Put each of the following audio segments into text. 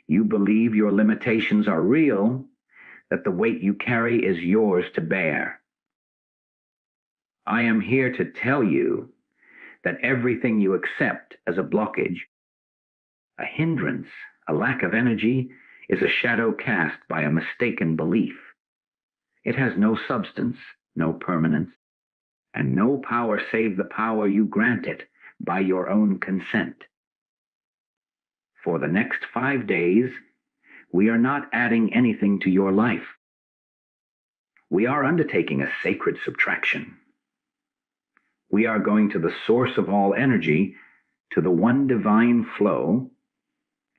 You believe your limitations are real, that the weight you carry is yours to bear. I am here to tell you that everything you accept as a blockage, a hindrance, a lack of energy, is a shadow cast by a mistaken belief. It has no substance, no permanence, and no power save the power you grant it by your own consent. For the next 5 days, we are not adding anything to your life. We are undertaking a sacred subtraction. We are going to the source of all energy, to the one divine flow,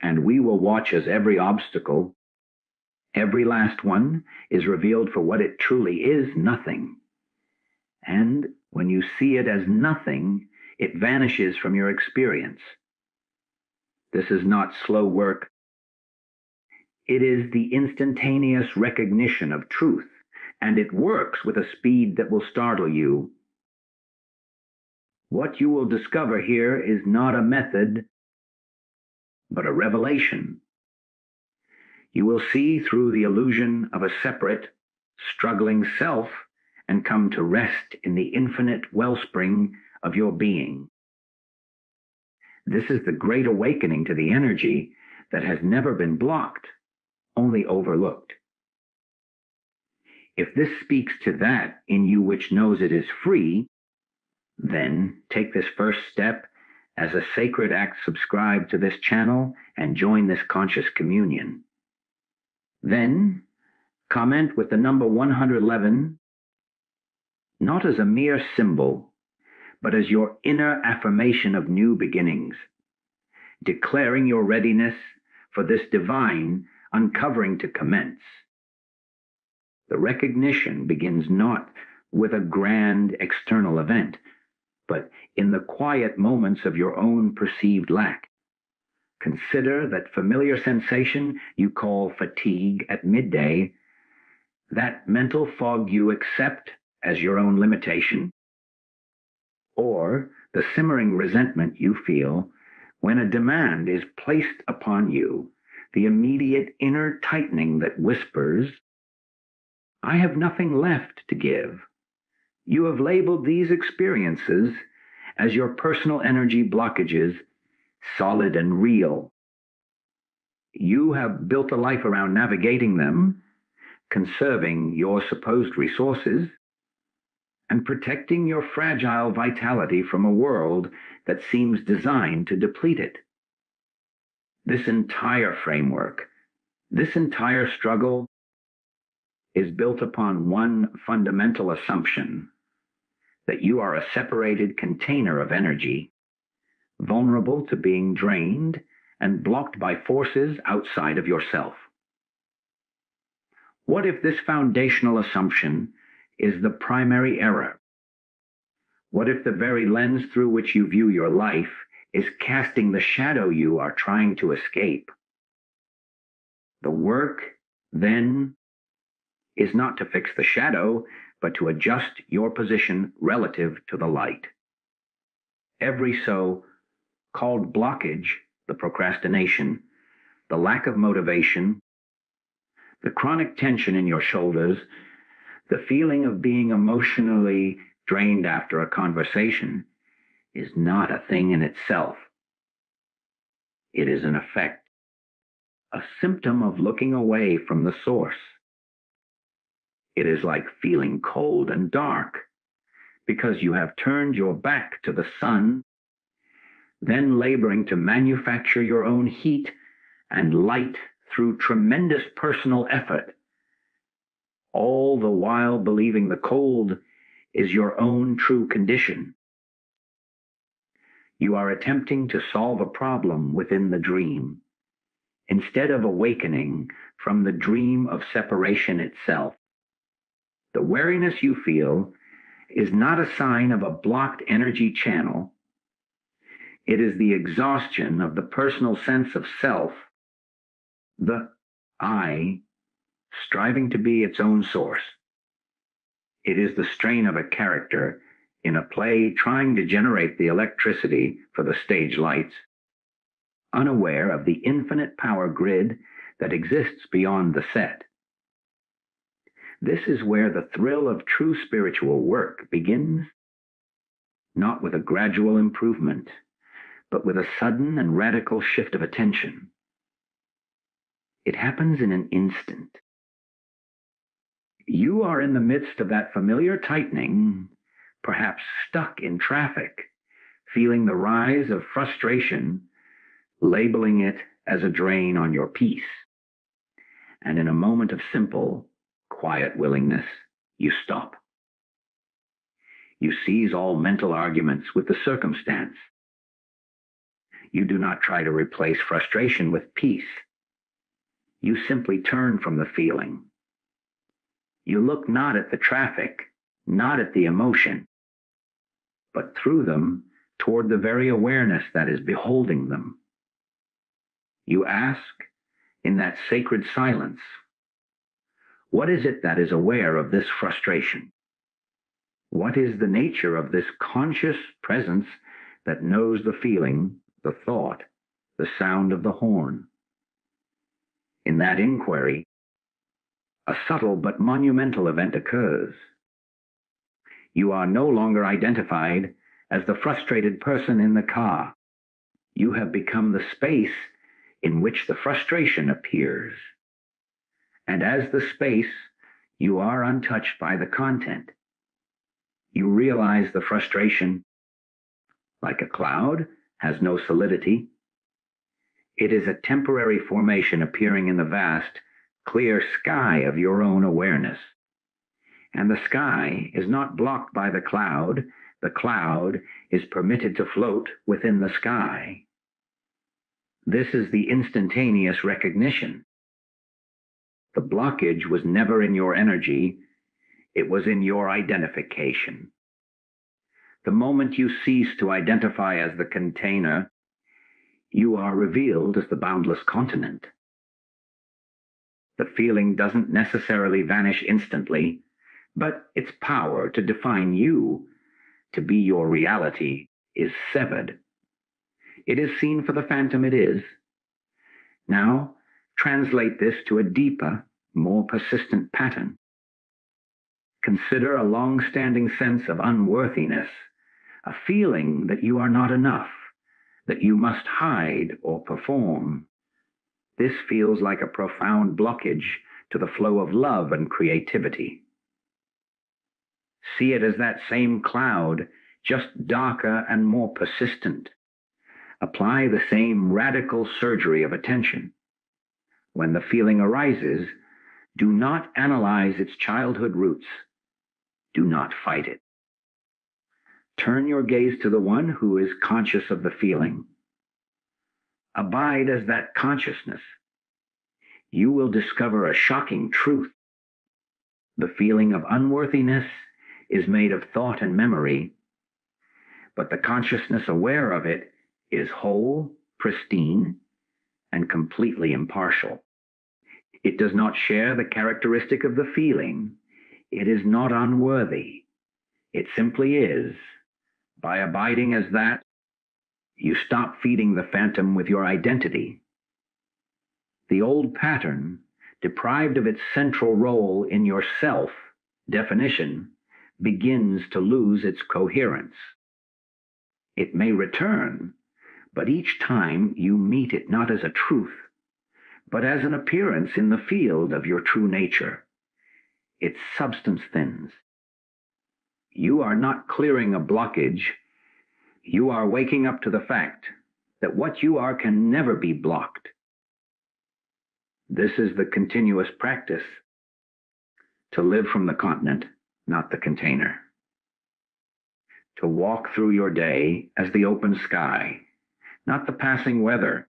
and we will watch as every obstacle, every last one, is revealed for what it truly is, nothing. And when you see it as nothing, it vanishes from your experience. This is not slow work. It is the instantaneous recognition of truth, and it works with a speed that will startle you. What you will discover here is not a method, but a revelation. You will see through the illusion of a separate, struggling self and come to rest in the infinite wellspring of your being. This is the great awakening to the energy that has never been blocked, only overlooked. If this speaks to that in you which knows it is free, then take this first step as a sacred act, subscribe to this channel and join this conscious communion. Then comment with the number 111, not as a mere symbol, but as your inner affirmation of new beginnings, declaring your readiness for this divine uncovering to commence. The recognition begins not with a grand external event, but in the quiet moments of your own perceived lack. Consider that familiar sensation you call fatigue at midday, that mental fog you accept as your own limitation, or the simmering resentment you feel when a demand is placed upon you, the immediate inner tightening that whispers, "I have nothing left to give." You have labeled these experiences as your personal energy blockages, solid and real. You have built a life around navigating them, conserving your supposed resources, and protecting your fragile vitality from a world that seems designed to deplete it. This entire framework, this entire struggle, is built upon one fundamental assumption: that you are a separated container of energy, vulnerable to being drained and blocked by forces outside of yourself. What if this foundational assumption is the primary error? What if the very lens through which you view your life is casting the shadow you are trying to escape? The work, then, is not to fix the shadow, but to adjust your position relative to the light. Every so-called blockage, the procrastination, the lack of motivation, the chronic tension in your shoulders, the feeling of being emotionally drained after a conversation, is not a thing in itself. It is an effect, a symptom of looking away from the source. It is like feeling cold and dark because you have turned your back to the sun, then laboring to manufacture your own heat and light through tremendous personal effort, all the while believing the cold is your own true condition. You are attempting to solve a problem within the dream, instead of awakening from the dream of separation itself. The weariness you feel is not a sign of a blocked energy channel. It is the exhaustion of the personal sense of self, the I, striving to be its own source. It is the strain of a character in a play trying to generate the electricity for the stage lights. unaware of the infinite power grid that exists beyond the set. This is where the thrill of true spiritual work begins, not with a gradual improvement, but with a sudden and radical shift of attention. It happens in an instant. You are in the midst of that familiar tightening, perhaps stuck in traffic, feeling the rise of frustration, labeling it as a drain on your peace. And in a moment of simple, quiet willingness, you stop. You seize all mental arguments with the circumstance. You do not try to replace frustration with peace. You simply turn from the feeling. You look not at the traffic, not at the emotion, but through them toward the very awareness that is beholding them. You ask, in that sacred silence, what is it that is aware of this frustration? What is the nature of this conscious presence that knows the feeling, the thought, the sound of the horn? In that inquiry, a subtle but monumental event occurs. You are no longer identified as the frustrated person in the car. You have become the space in which the frustration appears. And as the space, you are untouched by the content. You realize the frustration, like a cloud, has no solidity. It is a temporary formation appearing in the vast, clear sky of your own awareness. And the sky is not blocked by the cloud is permitted to float within the sky. This is the instantaneous recognition. The blockage was never in your energy, it was in your identification. The moment you cease to identify as the container, you are revealed as the boundless continent. The feeling doesn't necessarily vanish instantly, but its power to define you, to be your reality, is severed. It is seen for the phantom it is. Now, translate this to a deeper, more persistent pattern. Consider a long-standing sense of unworthiness, a feeling that you are not enough, that you must hide or perform. This feels like a profound blockage to the flow of love and creativity. See it as that same cloud, just darker and more persistent. Apply the same radical surgery of attention. When the feeling arises, do not analyze its childhood roots. Do not fight it. Turn your gaze to the one who is conscious of the feeling. Abide as that consciousness. You will discover a shocking truth. The feeling of unworthiness is made of thought and memory, but the consciousness aware of it is whole, pristine, and completely impartial. It does not share the characteristic of the feeling. It is not unworthy. It simply is. By abiding as that, you stop feeding the phantom with your identity. The old pattern, deprived of its central role in your self definition, begins to lose its coherence. It may return, but each time you meet it not as a truth, but as an appearance in the field of your true nature. Its substance thins. You are not clearing a blockage. You are waking up to the fact that what you are can never be blocked. This is the continuous practice, to live from the continent, not the container. To walk through your day as the open sky, not the passing weather.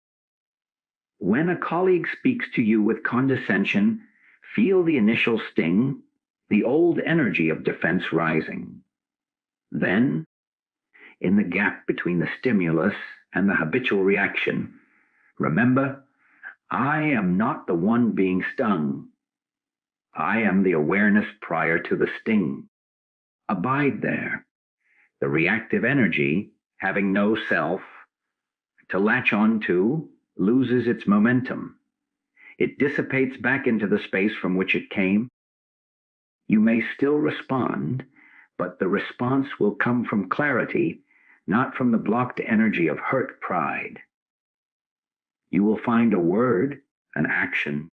When a colleague speaks to you with condescension, feel the initial sting, the old energy of defense rising. Then, in the gap between the stimulus and the habitual reaction, remember, I am not the one being stung. I am the awareness prior to the sting. Abide there, the reactive energy having no self to latch on to loses its momentum. It dissipates back into the space from which it came. You may still respond, but the response will come from clarity, not from the blocked energy of hurt pride. You will find a word, an action,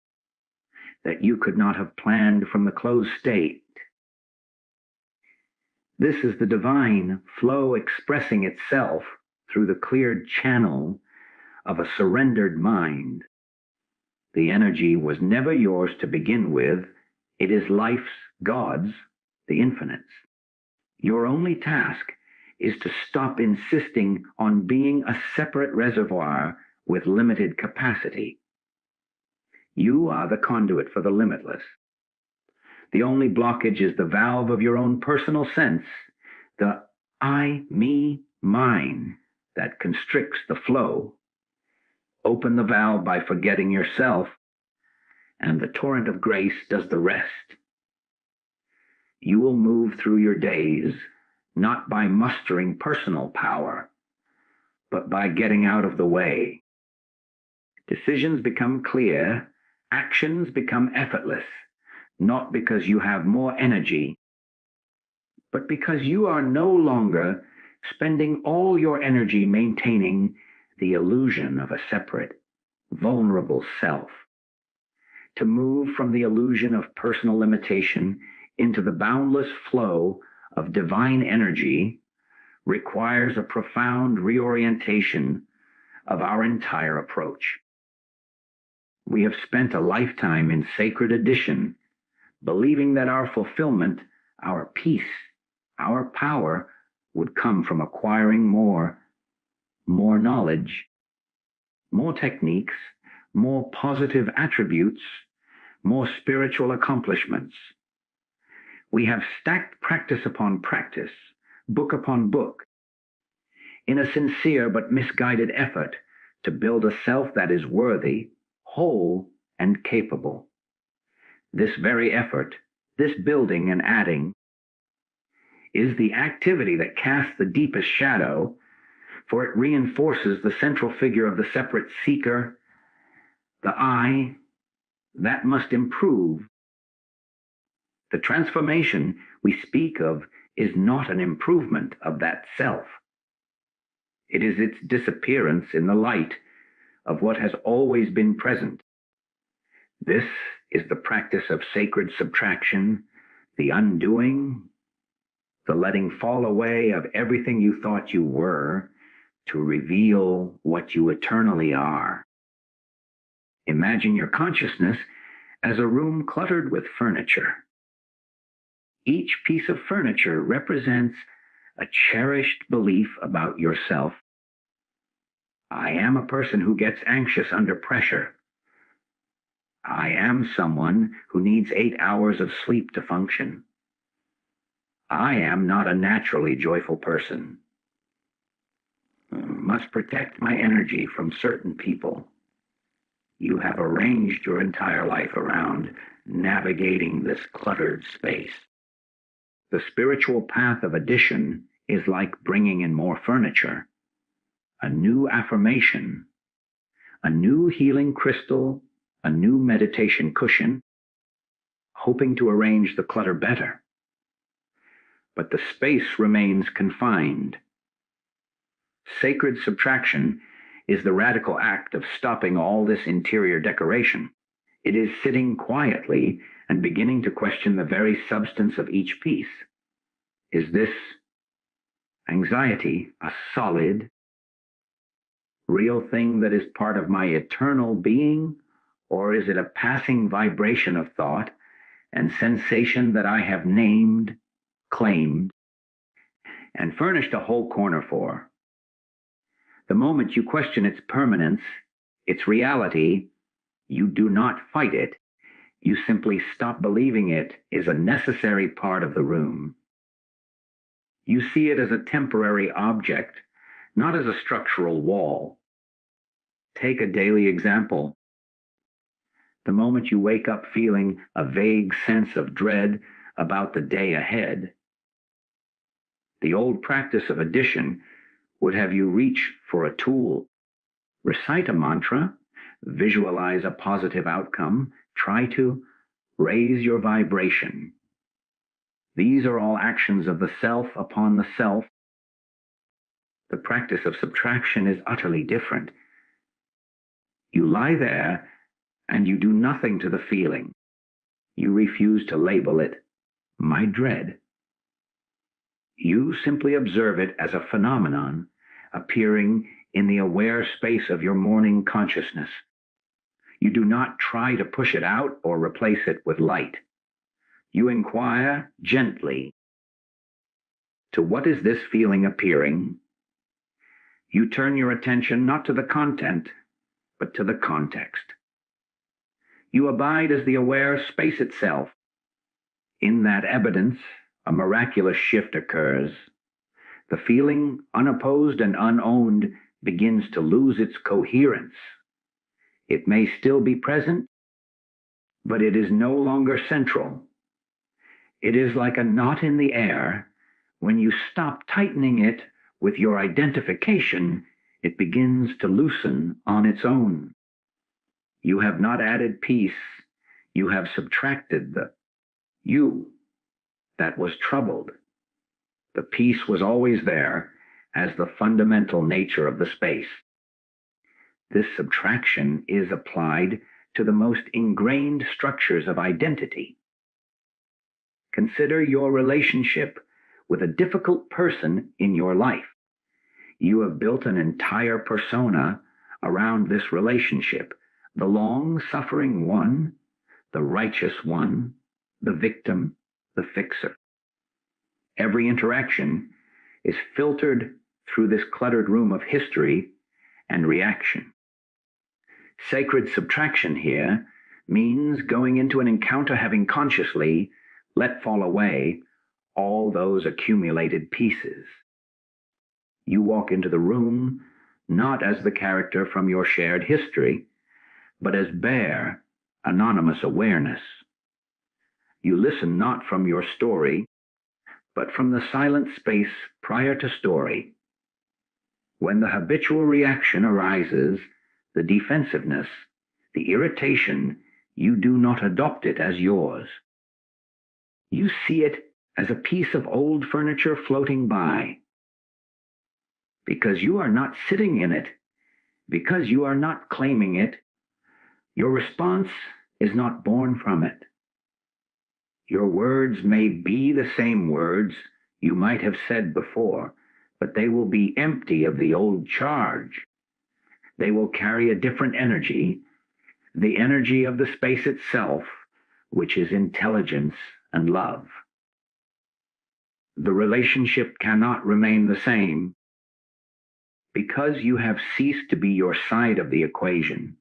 that you could not have planned from the closed state. This is the divine flow expressing itself through the cleared channel of a surrendered mind. The energy was never yours to begin with. It is life's, God's, the infinite's. Your only task is to stop insisting on being a separate reservoir with limited capacity. You are the conduit for the limitless. The only blockage is the valve of your own personal sense, the I, me, mine, that constricts the flow. Open the valve by forgetting yourself, and the torrent of grace does the rest. You will move through your days not by mustering personal power, but by getting out of the way. Decisions become clear, actions become effortless, not because you have more energy, but because you are no longer spending all your energy maintaining the illusion of a separate, vulnerable self. To move from the illusion of personal limitation into the boundless flow of divine energy requires a profound reorientation of our entire approach. We have spent a lifetime in sacred addition, believing that our fulfillment, our peace, our power would come from acquiring more knowledge, more techniques, more positive attributes, more spiritual accomplishments. We have stacked practice upon practice, book upon book, in a sincere but misguided effort to build a self that is worthy, whole, and capable. This very effort, this building and adding, is the activity that casts the deepest shadow, for it reinforces the central figure of the separate seeker, the I, that must improve. The transformation we speak of is not an improvement of that self. It is its disappearance in the light of what has always been present. This is the practice of sacred subtraction, the undoing, the letting fall away of everything you thought you were to reveal what you eternally are. Imagine your consciousness as a room cluttered with furniture. Each piece of furniture represents a cherished belief about yourself. I am a person who gets anxious under pressure. I am someone who needs 8 hours of sleep to function. I am not a naturally joyful person. Must protect my energy from certain people. You have arranged your entire life around navigating this cluttered space. The spiritual path of addition is like bringing in more furniture, a new affirmation, a new healing crystal, a new meditation cushion, hoping to arrange the clutter better. But the space remains confined. Sacred subtraction is the radical act of stopping all this interior decoration. It is sitting quietly and beginning to question the very substance of each piece. Is this anxiety a solid, real thing that is part of my eternal being, or is it a passing vibration of thought and sensation that I have named, claimed, and furnished a whole corner for? The moment you question its permanence, its reality, you do not fight it. You simply stop believing it is a necessary part of the room. You see it as a temporary object, not as a structural wall. Take a daily example. The moment you wake up feeling a vague sense of dread about the day ahead, the old practice of addition would have you reach for a tool, Recite a mantra, visualize a positive outcome, try to raise your vibration. These are all actions of the self upon the self. The practice of subtraction is utterly different. You lie there and you do nothing to the feeling. You refuse to label it my dread. You simply observe it as a phenomenon appearing in the aware space of your morning consciousness. You do not try to push it out or replace it with light. You inquire gently, to what is this feeling appearing? You turn your attention not to the content, but to the context. You abide as the aware space itself. In that evidence, a miraculous shift occurs. The feeling, unopposed and unowned, begins to lose its coherence. It may still be present, but it is no longer central. It is like a knot in the air. When you stop tightening it with your identification, it begins to loosen on its own. You have not added peace. You have subtracted the you that was troubled. The peace was always there as the fundamental nature of the space. This subtraction is applied to the most ingrained structures of identity. Consider your relationship with a difficult person in your life. You have built an entire persona around this relationship, the long-suffering one, the righteous one, the victim, the fixer. Every interaction is filtered through this cluttered room of history and reaction. Sacred subtraction here means going into an encounter having consciously let fall away all those accumulated pieces. You walk into the room not as the character from your shared history, but as bare, anonymous awareness. You listen not from your story, but from the silent space prior to story. When the habitual reaction arises, the defensiveness, the irritation, you do not adopt it as yours. You see it as a piece of old furniture floating by. Because you are not sitting in it, because you are not claiming it, your response is not born from it. Your words may be the same words you might have said before, but they will be empty of the old charge. They will carry a different energy, the energy of the space itself, which is intelligence and love. The relationship cannot remain the same because you have ceased to be your side of the equation.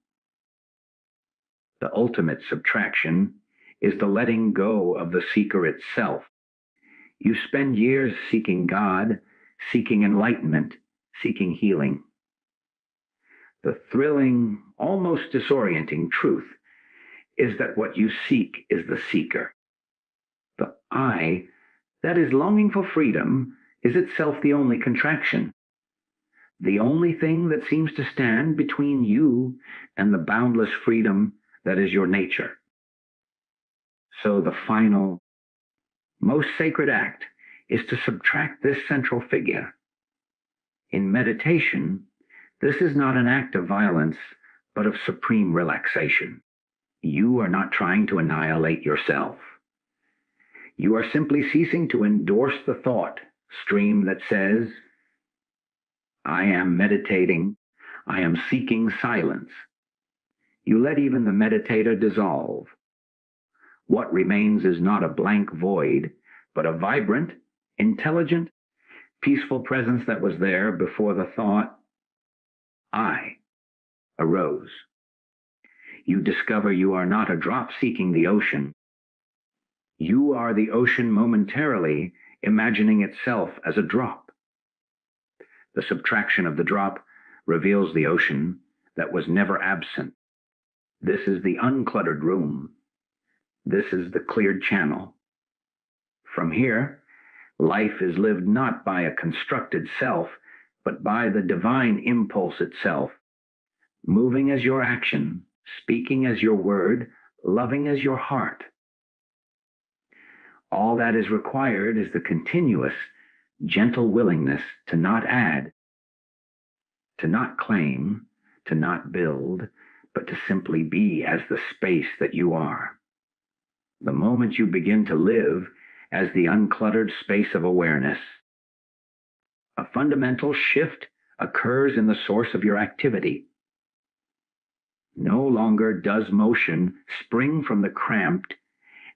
The ultimate subtraction is the letting go of the seeker itself. You spend years seeking God, seeking enlightenment, seeking healing. The thrilling, almost disorienting truth is that what you seek is the seeker. The I that is longing for freedom is itself the only contraction, the only thing that seems to stand between you and the boundless freedom that is your nature. So the final, most sacred act is to subtract this central figure. In meditation, this is not an act of violence, but of supreme relaxation. You are not trying to annihilate yourself. You are simply ceasing to endorse the thought stream that says, I am meditating, I am seeking silence. You let even the meditator dissolve. What remains is not a blank void, but a vibrant, intelligent, peaceful presence that was there before the thought, I, arose. You discover you are not a drop seeking the ocean. You are the ocean momentarily imagining itself as a drop. The subtraction of the drop reveals the ocean that was never absent. This is the uncluttered room. This is the cleared channel. From here, life is lived not by a constructed self, but by the divine impulse itself, moving as your action, speaking as your word, loving as your heart. All that is required is the continuous, gentle willingness to not add, to not claim, to not build, but to simply be as the space that you are. The moment you begin to live as the uncluttered space of awareness, a fundamental shift occurs in the source of your activity. No longer does motion spring from the cramped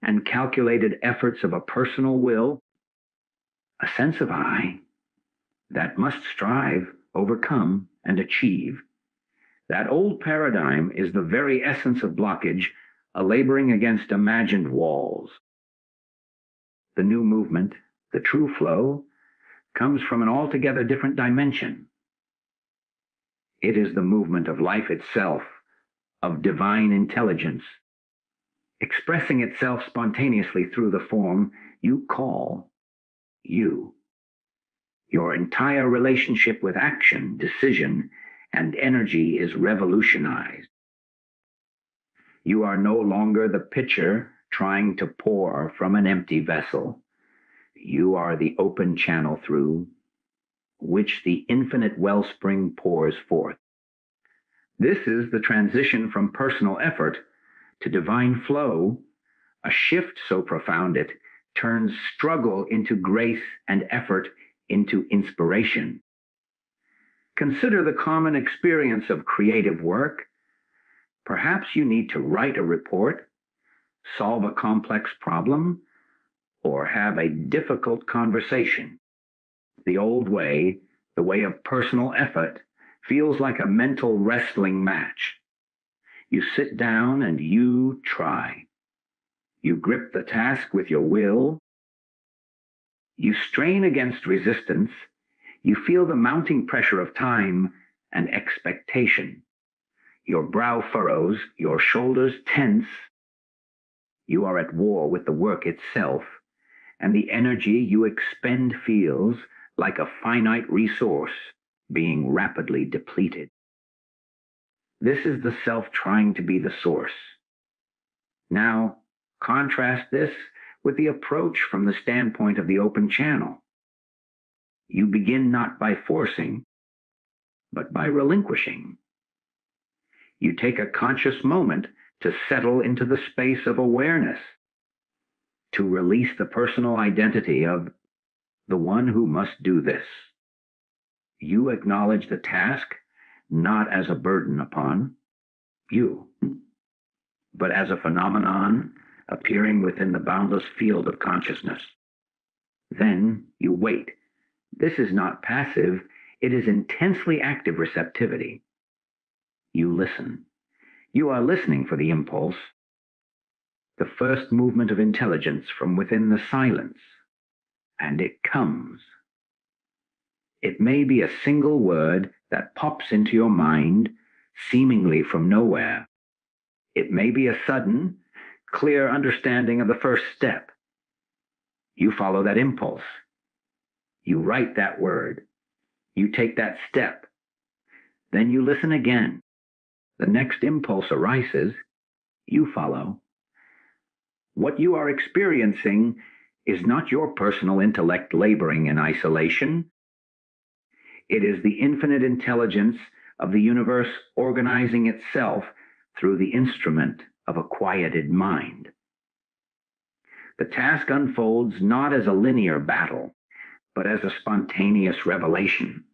and calculated efforts of a personal will, a sense of I, that must strive, overcome, and achieve. That old paradigm is the very essence of blockage, a laboring against imagined walls. The new movement, the true flow, comes from an altogether different dimension. It is the movement of life itself, of divine intelligence, expressing itself spontaneously through the form you call you. Your entire relationship with action, decision, and energy is revolutionized. You are no longer the pitcher trying to pour from an empty vessel. You are the open channel through which the infinite wellspring pours forth. This is the transition from personal effort to divine flow, a shift so profound it turns struggle into grace and effort into inspiration. Consider the common experience of creative work. Perhaps you need to write a report, solve a complex problem, or have a difficult conversation. The old way, the way of personal effort, feels like a mental wrestling match. You sit down and you try. You grip the task with your will. You strain against resistance. You feel the mounting pressure of time and expectation. Your brow furrows, your shoulders tense. You are at war with the work itself, and the energy you expend feels like a finite resource being rapidly depleted. This is the self trying to be the source. Now, contrast this with the approach from the standpoint of the open channel. You begin not by forcing, but by relinquishing. You take a conscious moment to settle into the space of awareness, to release the personal identity of the one who must do this. You acknowledge the task not as a burden upon you, but as a phenomenon appearing within the boundless field of consciousness. Then you wait. This is not passive, it is intensely active receptivity. You listen. You are listening for the impulse, the first movement of intelligence from within the silence, and it comes. It may be a single word that pops into your mind, seemingly from nowhere. It may be a sudden, clear understanding of the first step. You follow that impulse. You write that word. You take that step. Then you listen again. The next impulse arises. You follow. What you are experiencing is not your personal intellect laboring in isolation. It is the infinite intelligence of the universe organizing itself through the instrument of a quieted mind. The task unfolds not as a linear battle, but as a spontaneous revelation.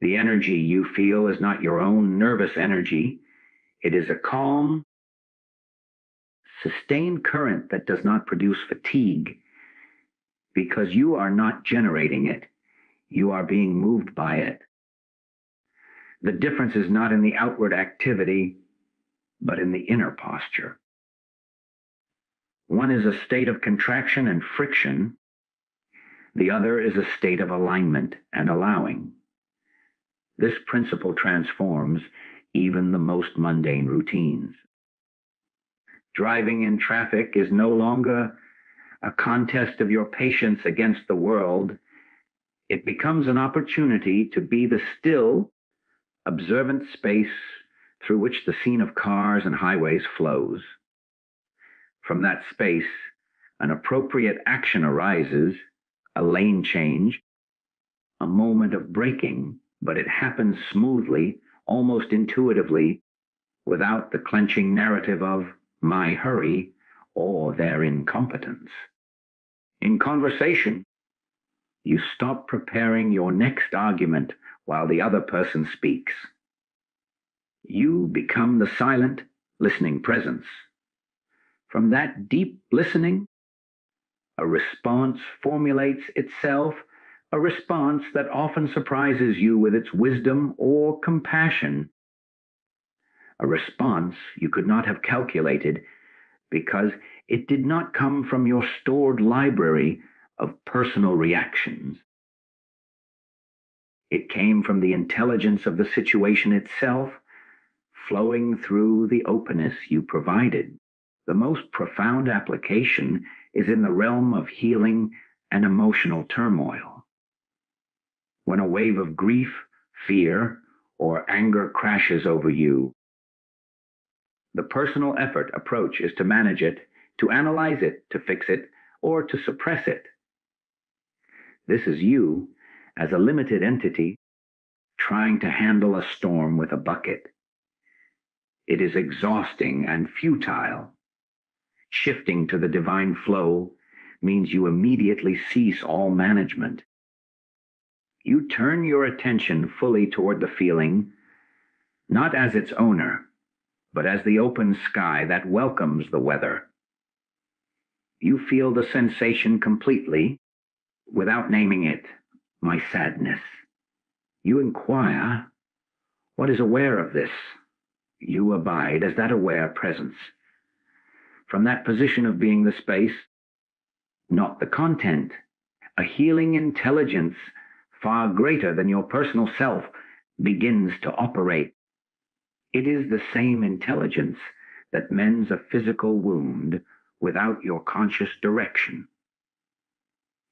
The energy you feel is not your own nervous energy. It is a calm, sustained current that does not produce fatigue, because you are not generating it. You are being moved by it. The difference is not in the outward activity, but in the inner posture. One is a state of contraction and friction. The other is a state of alignment and allowing. This principle transforms even the most mundane routines. Driving in traffic is no longer a contest of your patience against the world. It becomes an opportunity to be the still, observant space through which the scene of cars and highways flows. From that space, an appropriate action arises, a lane change, a moment of braking, but it happens smoothly, almost intuitively, without the clenching narrative of my hurry or their incompetence. In conversation, you stop preparing your next argument while the other person speaks. You become the silent, listening presence. From that deep listening, a response formulates itself, a response that often surprises you with its wisdom or compassion. A response you could not have calculated because it did not come from your stored library of personal reactions. It came from the intelligence of the situation itself, flowing through the openness you provided. The most profound application is in the realm of healing and emotional turmoil. When a wave of grief, fear, or anger crashes over you, the personal effort approach is to manage it, to analyze it, to fix it, or to suppress it. This is you, as a limited entity, trying to handle a storm with a bucket. It is exhausting and futile. Shifting to the divine flow means you immediately cease all management. You turn your attention fully toward the feeling, not as its owner, but as the open sky that welcomes the weather. You feel the sensation completely, without naming it, my sadness. You inquire, what is aware of this? You abide as that aware presence. From that position of being the space, not the content, a healing intelligence far greater than your personal self begins to operate. It is the same intelligence that mends a physical wound without your conscious direction.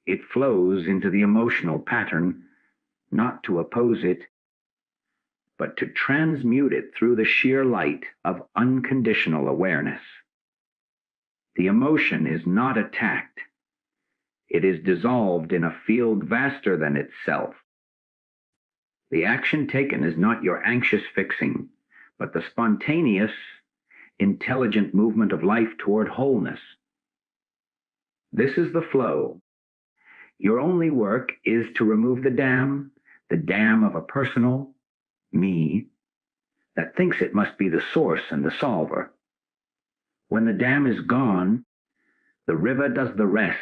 It flows into the emotional pattern, not to oppose it, but to transmute it through the sheer light of unconditional awareness. The emotion is not attacked. It is dissolved in a field vaster than itself. The action taken is not your anxious fixing, but the spontaneous, intelligent movement of life toward wholeness. This is the flow. Your only work is to remove the dam of a personal me that thinks it must be the source and the solver. When the dam is gone, the river does the rest,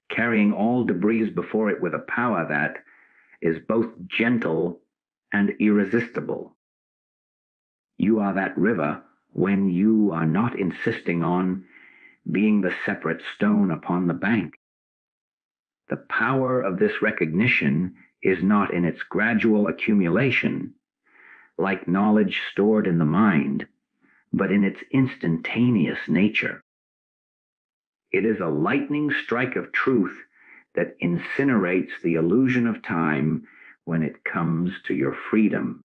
carrying all debris before it with a power that is both gentle and irresistible. You are that river when you are not insisting on being the separate stone upon the bank. The power of this recognition is not in its gradual accumulation, like knowledge stored in the mind, but in its instantaneous nature. It is a lightning strike of truth that incinerates the illusion of time when it comes to your freedom.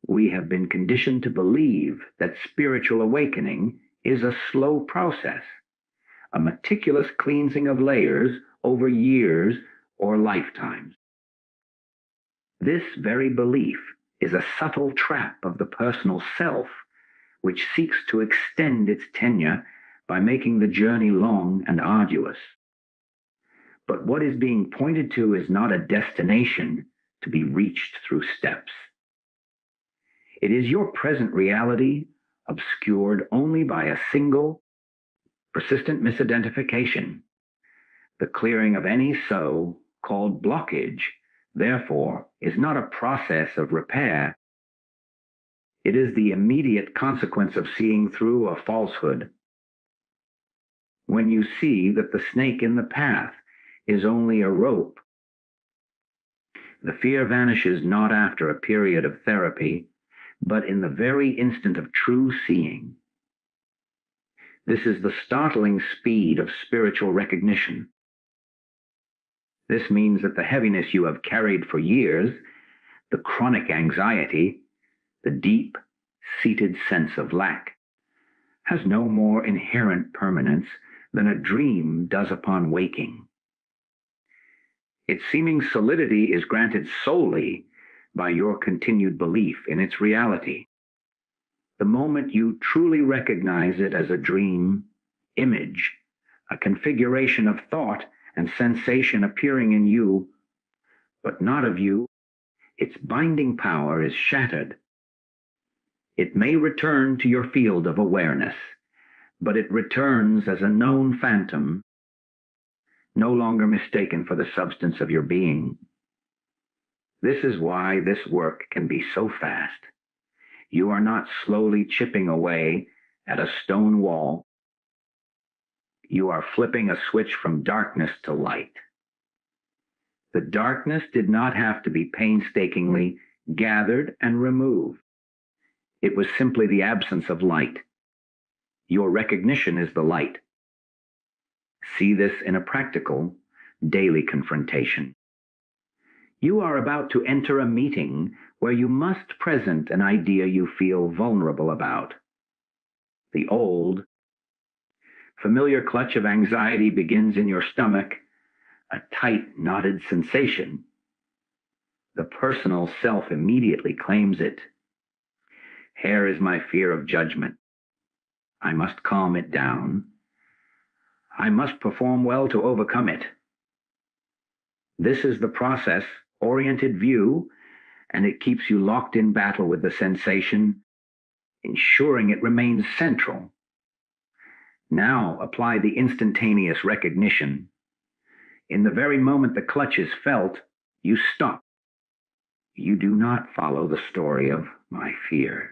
We have been conditioned to believe that spiritual awakening is a slow process, a meticulous cleansing of layers over years or lifetimes. This very belief is a subtle trap of the personal self, which seeks to extend its tenure by making the journey long and arduous. But what is being pointed to is not a destination to be reached through steps. It is your present reality obscured only by a single, persistent misidentification. The clearing of any so-called blockage, therefore, is not a process of repair. It is the immediate consequence of seeing through a falsehood. When you see that the snake in the path is only a rope, the fear vanishes not after a period of therapy, but in the very instant of true seeing. This is the startling speed of spiritual recognition. This means that the heaviness you have carried for years, The chronic anxiety, the deep-seated sense of lack, has no more inherent permanence than a dream does upon waking. Its seeming solidity is granted solely by your continued belief in its reality. The moment you truly recognize it as a dream, image, a configuration of thought and sensation appearing in you, but not of you, its binding power is shattered. It may return to your field of awareness, but it returns as a known phantom, no longer mistaken for the substance of your being. This is why this work can be so fast. You are not slowly chipping away at a stone wall. You are flipping a switch from darkness to light. The darkness did not have to be painstakingly gathered and removed. It was simply the absence of light. Your recognition is the light. See this in a practical, daily confrontation. You are about to enter a meeting where you must present an idea you feel vulnerable about. The old, familiar clutch of anxiety begins in your stomach, a tight, knotted sensation. The personal self immediately claims it. Here is my fear of judgment. I must calm it down. I must perform well to overcome it. This is the process-oriented view, and it keeps you locked in battle with the sensation, ensuring it remains central. Now apply the instantaneous recognition. In the very moment the clutch is felt, you stop. You do not follow the story of my fear.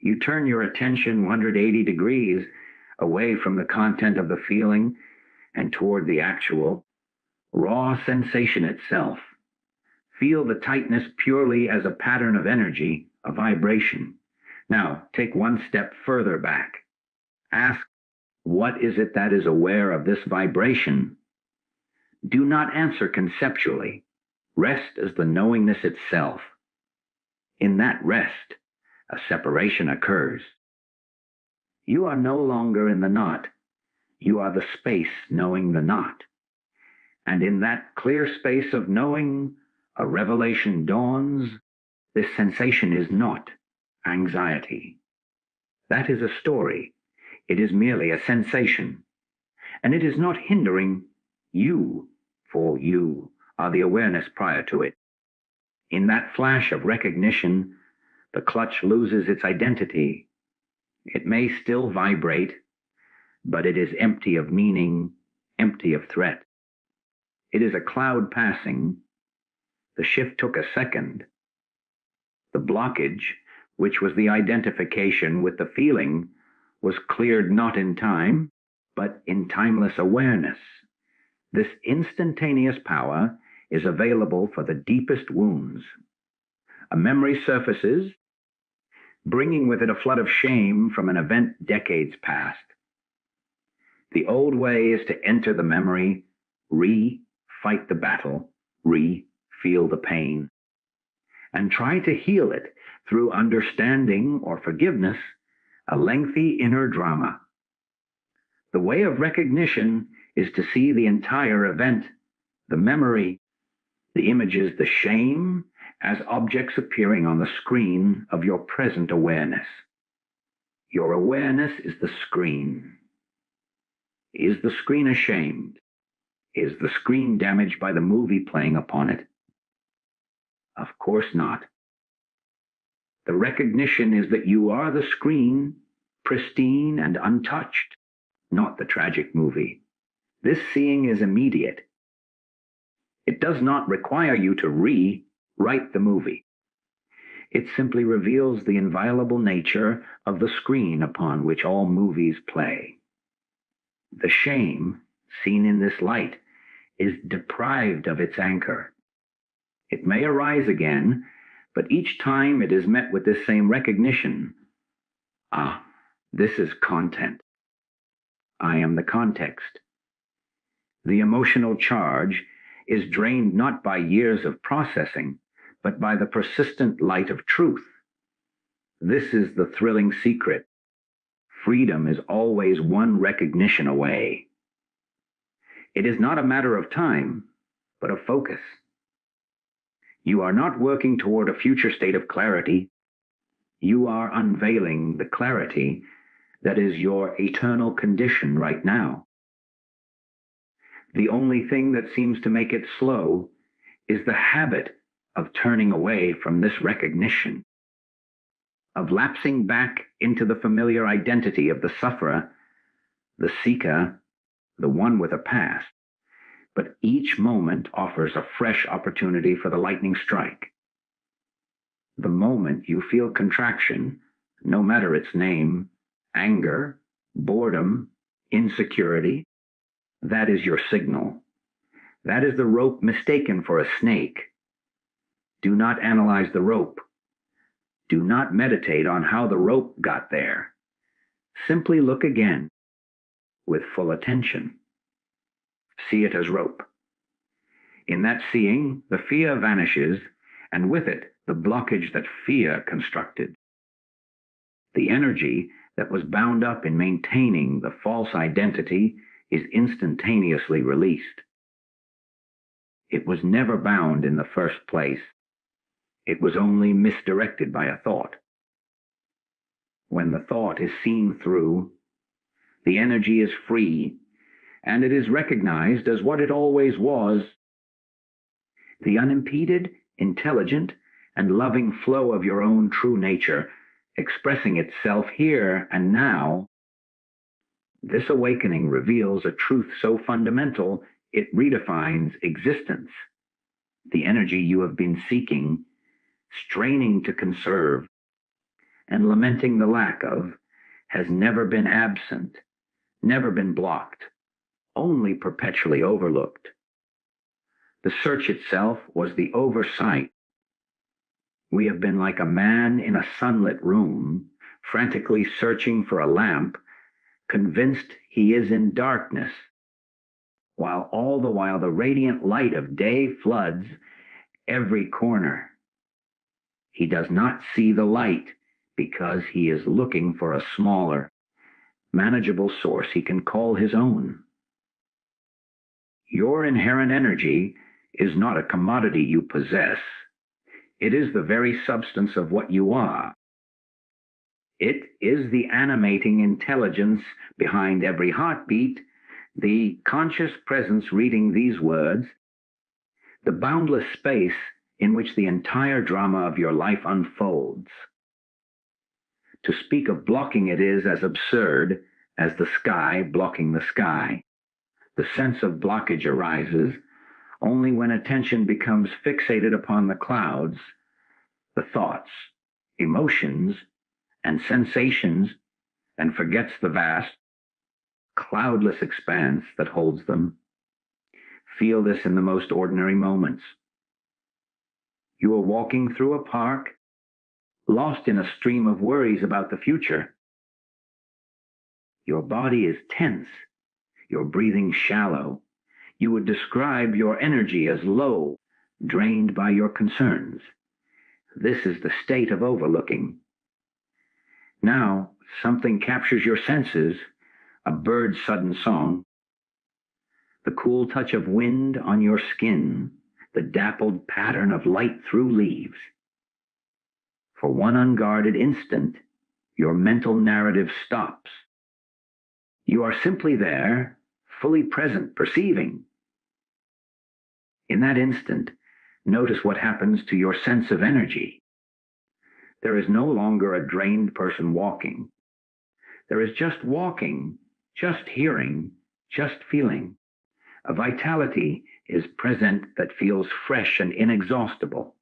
You turn your attention 180 degrees away from the content of the feeling and toward the actual, raw sensation itself. Feel the tightness purely as a pattern of energy, a vibration. Now, take one step further back. Ask, what is it that is aware of this vibration? Do not answer conceptually. Rest as the knowingness itself. In that rest, a separation occurs. You are no longer in the knot. You are the space knowing the knot. And in that clear space of knowing, a revelation dawns. This sensation is not anxiety. That is a story. It is merely a sensation. And it is not hindering you, for you are the awareness prior to it. In that flash of recognition, the clutch loses its identity. It may still vibrate, but it is empty of meaning, empty of threat. It is a cloud passing. The shift took a second. The blockage, which was the identification with the feeling, was cleared not in time, but in timeless awareness. This instantaneous power is available for the deepest wounds. A memory surfaces, bringing with it a flood of shame from an event decades past. The old way is to enter the memory, re-fight the battle, re-feel the pain, and try to heal it through understanding or forgiveness, a lengthy inner drama. The way of recognition is to see the entire event, the memory, the images, the shame, as objects appearing on the screen of your present awareness. Your awareness is the screen. Is the screen ashamed? Is the screen damaged by the movie playing upon it? Of course not. The recognition is that you are the screen, pristine and untouched, not the tragic movie. This seeing is immediate. It does not require you to rewrite the movie. It simply reveals the inviolable nature of the screen upon which all movies play. The shame, seen in this light, is deprived of its anchor. It may arise again, but each time it is met with this same recognition. Ah, this is content. I am the context. The emotional charge is drained not by years of processing, but by the persistent light of truth. This is the thrilling secret. Freedom is always one recognition away. It is not a matter of time, but of focus. You are not working toward a future state of clarity. You are unveiling the clarity that is your eternal condition right now. The only thing that seems to make it slow is the habit of turning away from this recognition, of lapsing back into the familiar identity of the sufferer, the seeker, the one with a past. But each moment offers a fresh opportunity for the lightning strike. The moment you feel contraction, no matter its name, anger, boredom, insecurity, that is your signal. That is the rope mistaken for a snake. Do not analyze the rope. Do not meditate on how the rope got there. Simply look again with full attention. See it as rope. In that seeing, the fear vanishes, and with it, the blockage that fear constructed. The energy that was bound up in maintaining the false identity is instantaneously released. It was never bound in the first place. It was only misdirected by a thought. When the thought is seen through, the energy is free, and it is recognized as what it always was. The unimpeded, intelligent, and loving flow of your own true nature, expressing itself here and now. This awakening reveals a truth so fundamental it redefines existence. The energy you have been seeking, straining to conserve, and lamenting the lack of, has never been absent, never been blocked, only perpetually overlooked. The search itself was the oversight. We have been like a man in a sunlit room, frantically searching for a lamp, convinced he is in darkness, while all the while the radiant light of day floods every corner. He does not see the light because he is looking for a smaller, manageable source he can call his own. Your inherent energy is not a commodity you possess. It is the very substance of what you are. It is the animating intelligence behind every heartbeat, the conscious presence reading these words, the boundless space in which the entire drama of your life unfolds. To speak of blocking it is as absurd as the sky blocking the sky. The sense of blockage arises only when attention becomes fixated upon the clouds, the thoughts, emotions, and sensations, and forgets the vast, cloudless expanse that holds them. Feel this in the most ordinary moments. You are walking through a park, lost in a stream of worries about the future. Your body is tense, your breathing shallow. You would describe your energy as low, drained by your concerns. This is the state of overlooking. Now, something captures your senses, a bird's sudden song, the cool touch of wind on your skin, the dappled pattern of light through leaves. For one unguarded instant, your mental narrative stops. You are simply there, fully present, perceiving. In that instant, notice what happens to your sense of energy. There is no longer a drained person walking. There is just walking, just hearing, just feeling. A vitality is present that feels fresh and inexhaustible.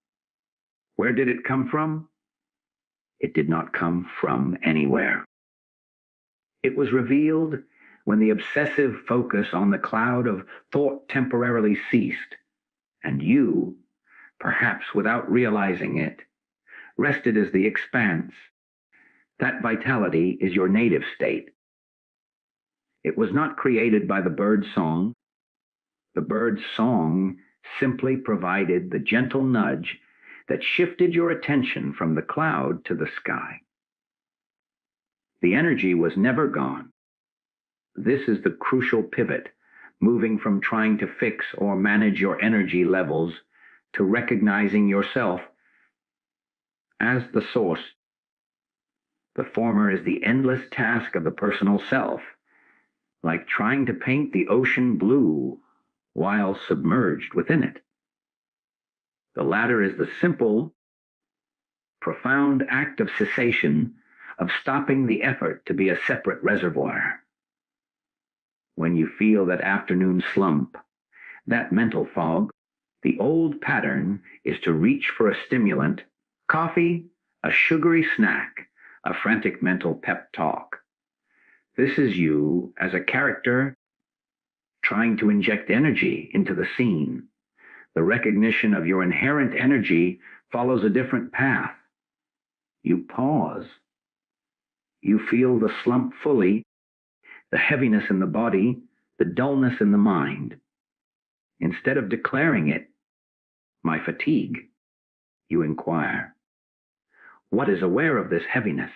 Where did it come from? It did not come from anywhere. It was revealed when the obsessive focus on the cloud of thought temporarily ceased, and you, perhaps without realizing it, rested as the expanse. That vitality is your native state. It was not created by the bird's song. The bird's song simply provided the gentle nudge that shifted your attention from the cloud to the sky. The energy was never gone. This is the crucial pivot, moving from trying to fix or manage your energy levels to recognizing yourself as the source. The former is the endless task of the personal self, like trying to paint the ocean blue while submerged within it. The latter is the simple, profound act of cessation, of stopping the effort to be a separate reservoir. When you feel that afternoon slump, that mental fog, the old pattern is to reach for a stimulant, coffee, a sugary snack, a frantic mental pep talk. This is you as a character trying to inject energy into the scene. The recognition of your inherent energy follows a different path. You pause. You feel the slump fully, the heaviness in the body, the dullness in the mind. Instead of declaring it, my fatigue, you inquire, what is aware of this heaviness?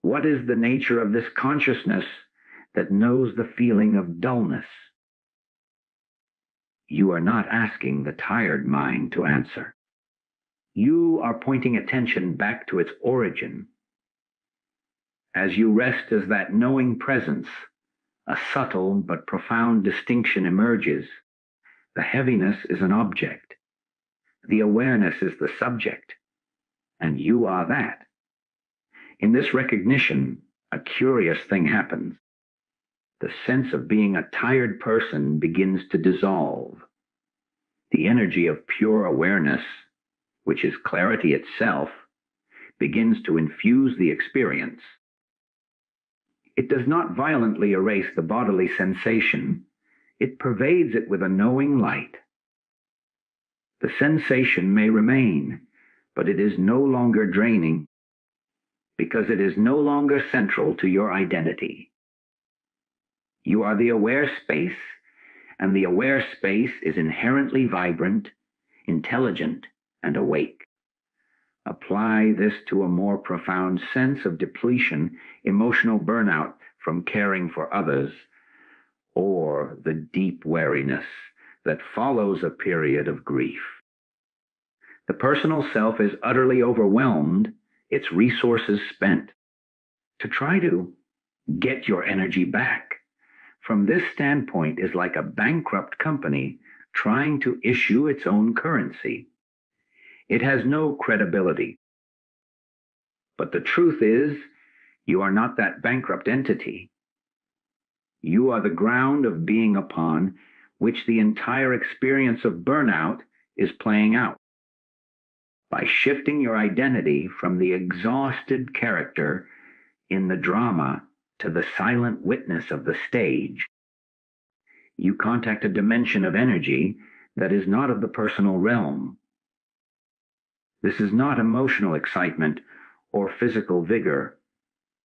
What is the nature of this consciousness that knows the feeling of dullness? You are not asking the tired mind to answer. You are pointing attention back to its origin. As you rest as that knowing presence, a subtle but profound distinction emerges. The heaviness is an object. The awareness is the subject. And you are that. In this recognition, a curious thing happens. The sense of being a tired person begins to dissolve. The energy of pure awareness, which is clarity itself, begins to infuse the experience. It does not violently erase the bodily sensation. It pervades it with a knowing light. The sensation may remain, but it is no longer draining, because it is no longer central to your identity. You are the aware space, and the aware space is inherently vibrant, intelligent, and awake. Apply this to a more profound sense of depletion, emotional burnout from caring for others, or the deep weariness that follows a period of grief. The personal self is utterly overwhelmed, its resources spent. To try to get your energy back from this standpoint is like a bankrupt company trying to issue its own currency. It has no credibility. But the truth is, you are not that bankrupt entity. You are the ground of being upon which the entire experience of burnout is playing out. By shifting your identity from the exhausted character in the drama to the silent witness of the stage, you contact a dimension of energy that is not of the personal realm. This is not emotional excitement or physical vigor.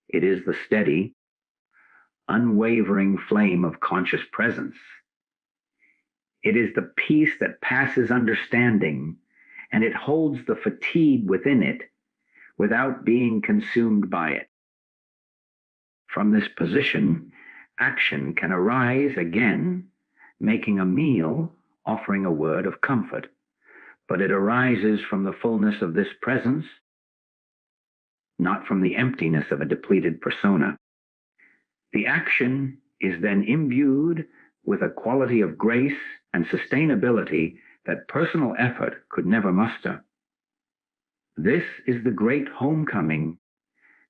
It is the steady, unwavering flame of conscious presence. It is the peace that passes understanding, and it holds the fatigue within it without being consumed by it. From this position, action can arise again, making a meal, offering a word of comfort. But it arises from the fullness of this presence, not from the emptiness of a depleted persona. The action is then imbued with a quality of grace and sustainability that personal effort could never muster. This is the great homecoming,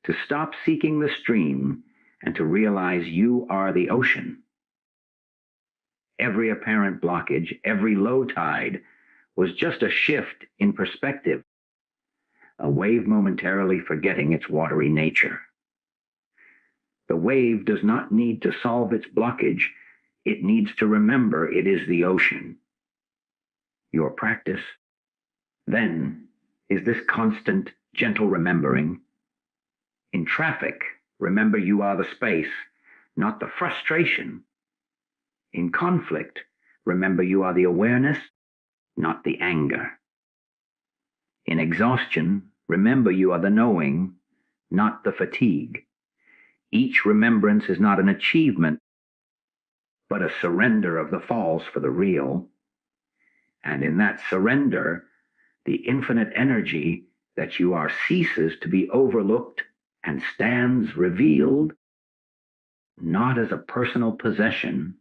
to stop seeking the stream and to realize you are the ocean. Every apparent blockage, every low tide, was just a shift in perspective, a wave momentarily forgetting its watery nature. The wave does not need to solve its blockage. It needs to remember it is the ocean. Your practice, then, is this constant, gentle remembering. In traffic, remember you are the space, not the frustration. In conflict, remember you are the awareness, not the anger. In exhaustion, remember you are the knowing, not the fatigue. Each remembrance is not an achievement, but a surrender of the false for the real. And in that surrender, the infinite energy that you are ceases to be overlooked and stands revealed, not as a personal possession,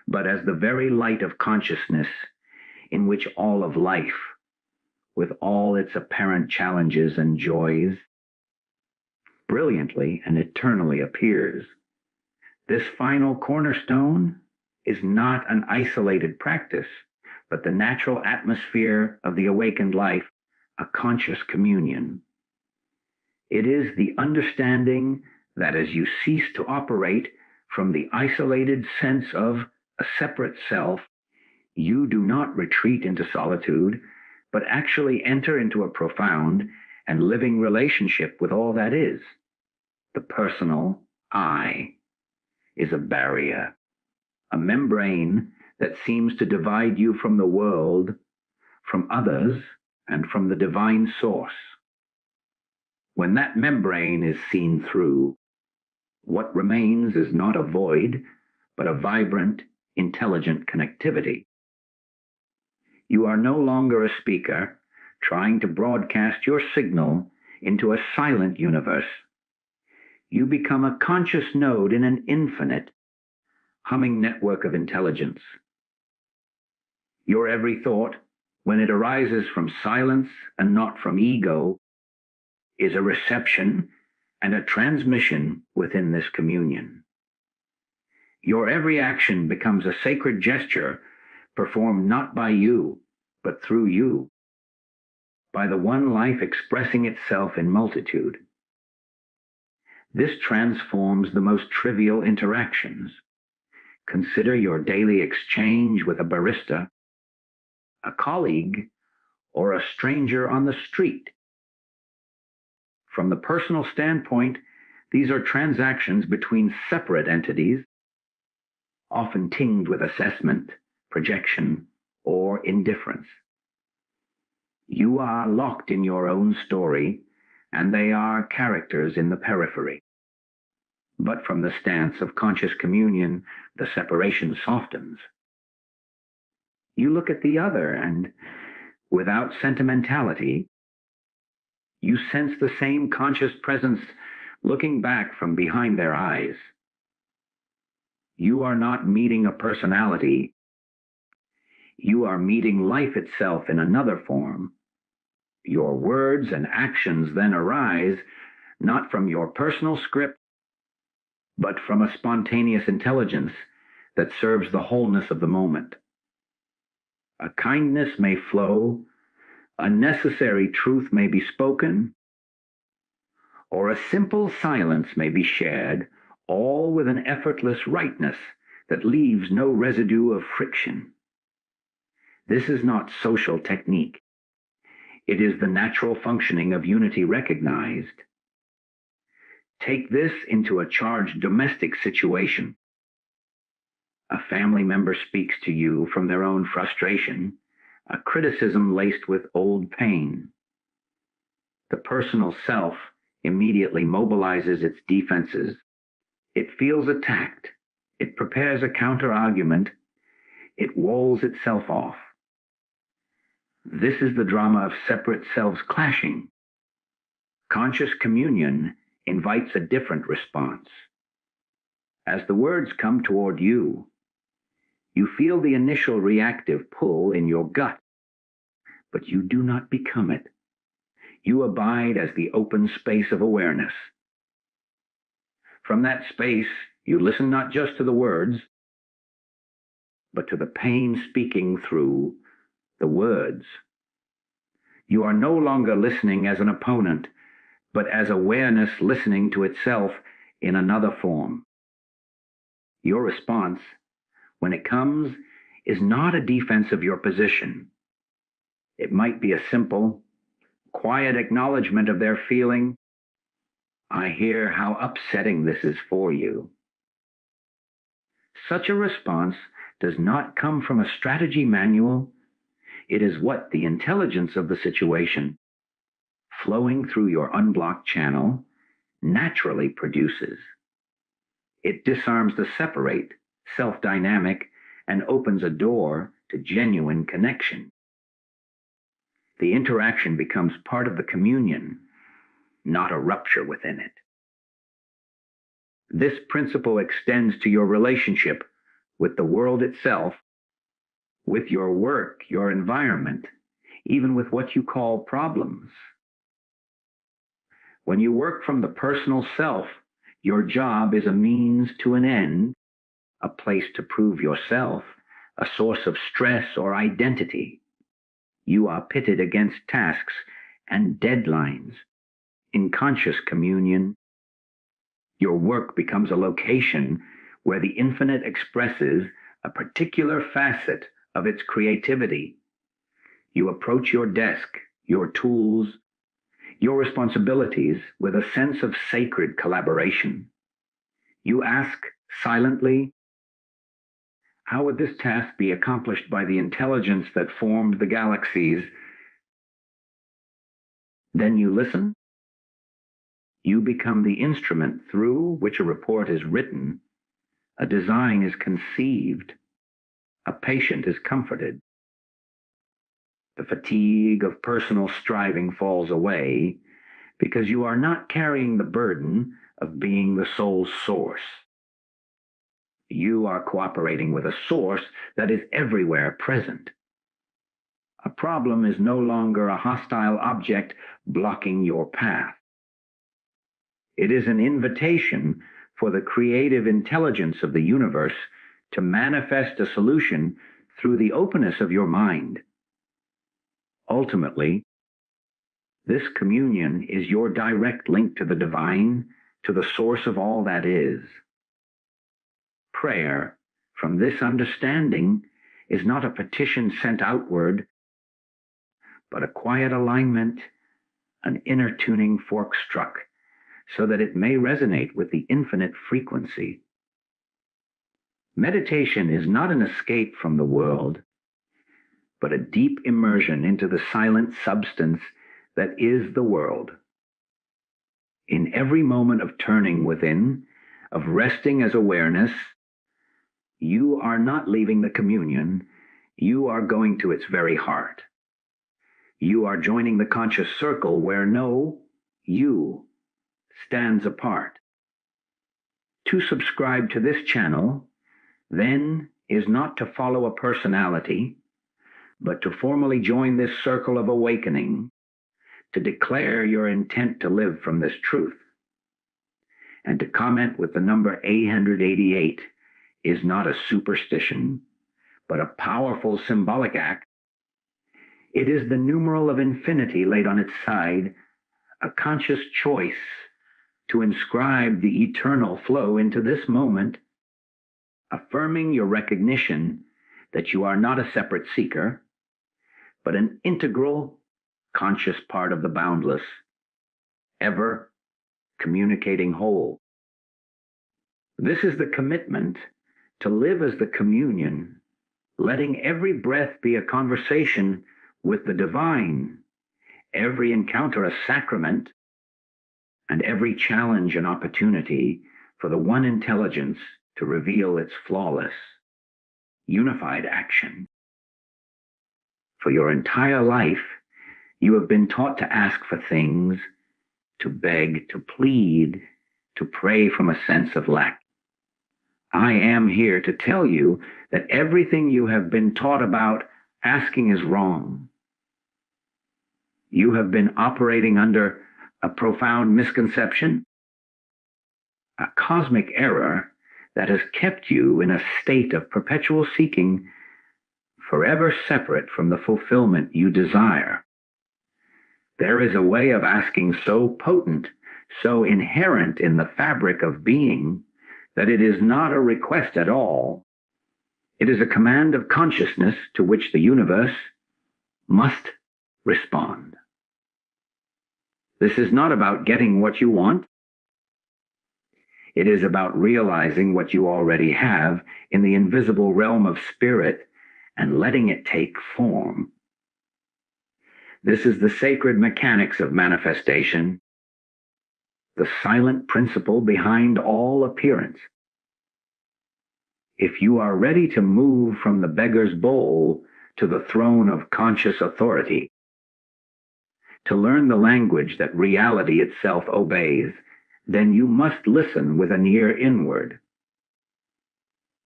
but as the very light of consciousness in which all of life, with all its apparent challenges and joys, brilliantly and eternally appears. This final cornerstone is not an isolated practice, but the natural atmosphere of the awakened life, a conscious communion. It is the understanding that as you cease to operate from the isolated sense of a separate self, you do not retreat into solitude, but actually enter into a profound and living relationship with all that is. The personal I is a barrier, a membrane that seems to divide you from the world, from others, and from the divine source. When that membrane is seen through, what remains is not a void, but a vibrant, intelligent connectivity. You are no longer a speaker trying to broadcast your signal into a silent universe. You become a conscious node in an infinite, humming network of intelligence. Your every thought, when it arises from silence and not from ego, is a reception and a transmission within this communion. Your every action becomes a sacred gesture performed not by you, but through you, by the one life expressing itself in multitude. This transforms the most trivial interactions. Consider your daily exchange with a barista, a colleague, or a stranger on the street. From the personal standpoint, these are transactions between separate entities, often tinged with assessment, projection, or indifference. You are locked in your own story, and they are characters in the periphery. But from the stance of conscious communion, the separation softens. You look at the other, and without sentimentality, you sense the same conscious presence looking back from behind their eyes. You are not meeting a personality. You are meeting life itself in another form. Your words and actions then arise not from your personal script, but from a spontaneous intelligence that serves the wholeness of the moment. A kindness may flow, a necessary truth may be spoken, or a simple silence may be shared, all with an effortless rightness that leaves no residue of friction. This is not social technique. It is the natural functioning of unity recognized. Take this into a charged domestic situation. A family member speaks to you from their own frustration, a criticism laced with old pain. The personal self immediately mobilizes its defenses. It feels attacked. It prepares a counter-argument. It walls itself off. This is the drama of separate selves clashing. Conscious communion invites a different response. As the words come toward you, you feel the initial reactive pull in your gut, but you do not become it. You abide as the open space of awareness. From that space, you listen not just to the words, but to the pain speaking through the words. You are no longer listening as an opponent, but as awareness listening to itself in another form. Your response, when it comes, is not a defense of your position. It might be a simple, quiet acknowledgement of their feeling. I hear how upsetting this is for you. Such a response does not come from a strategy manual. It is what the intelligence of the situation flowing through your unblocked channel, naturally produces. It disarms the separate, self-dynamic, and opens a door to genuine connection. The interaction becomes part of the communion, not a rupture within it. This principle extends to your relationship with the world itself, with your work, your environment, even with what you call problems. When you work from the personal self, your job is a means to an end, a place to prove yourself, a source of stress or identity. You are pitted against tasks and deadlines. In conscious communion, your work becomes a location where the infinite expresses a particular facet of its creativity. You approach your desk, your tools, your responsibilities with a sense of sacred collaboration. You ask silently, how would this task be accomplished by the intelligence that formed the galaxies? Then you listen. You become the instrument through which a report is written, a design is conceived, a patient is comforted. The fatigue of personal striving falls away because you are not carrying the burden of being the sole source. You are cooperating with a source that is everywhere present. A problem is no longer a hostile object blocking your path. It is an invitation for the creative intelligence of the universe to manifest a solution through the openness of your mind. Ultimately, this communion is your direct link to the divine, to the source of all that is. Prayer, from this understanding, is not a petition sent outward, but a quiet alignment, an inner tuning fork struck, so that it may resonate with the infinite frequency. Meditation is not an escape from the world, but a deep immersion into the silent substance that is the world. In every moment of turning within, of resting as awareness, you are not leaving the communion, you are going to its very heart. You are joining the conscious circle where no you stands apart. To subscribe to this channel, then, is not to follow a personality, but to formally join this circle of awakening, to declare your intent to live from this truth. And to comment with the number 888 is not a superstition, but a powerful symbolic act. It is the numeral of infinity laid on its side, a conscious choice to inscribe the eternal flow into this moment, affirming your recognition that you are not a separate seeker, but an integral, conscious part of the boundless, ever communicating whole. This is the commitment to live as the communion, letting every breath be a conversation with the divine, every encounter a sacrament, and every challenge an opportunity for the one intelligence to reveal its flawless, unified action. For your entire life, you have been taught to ask for things, to beg, to plead, to pray from a sense of lack. I am here to tell you that everything you have been taught about asking is wrong. You have been operating under a profound misconception, a cosmic error that has kept you in a state of perpetual seeking, forever separate from the fulfillment you desire. There is a way of asking so potent, so inherent in the fabric of being, that it is not a request at all. It is a command of consciousness to which the universe must respond. This is not about getting what you want. It is about realizing what you already have in the invisible realm of spirit and letting it take form. This is the sacred mechanics of manifestation, the silent principle behind all appearance. If you are ready to move from the beggar's bowl to the throne of conscious authority, to learn the language that reality itself obeys, then you must listen with an ear inward.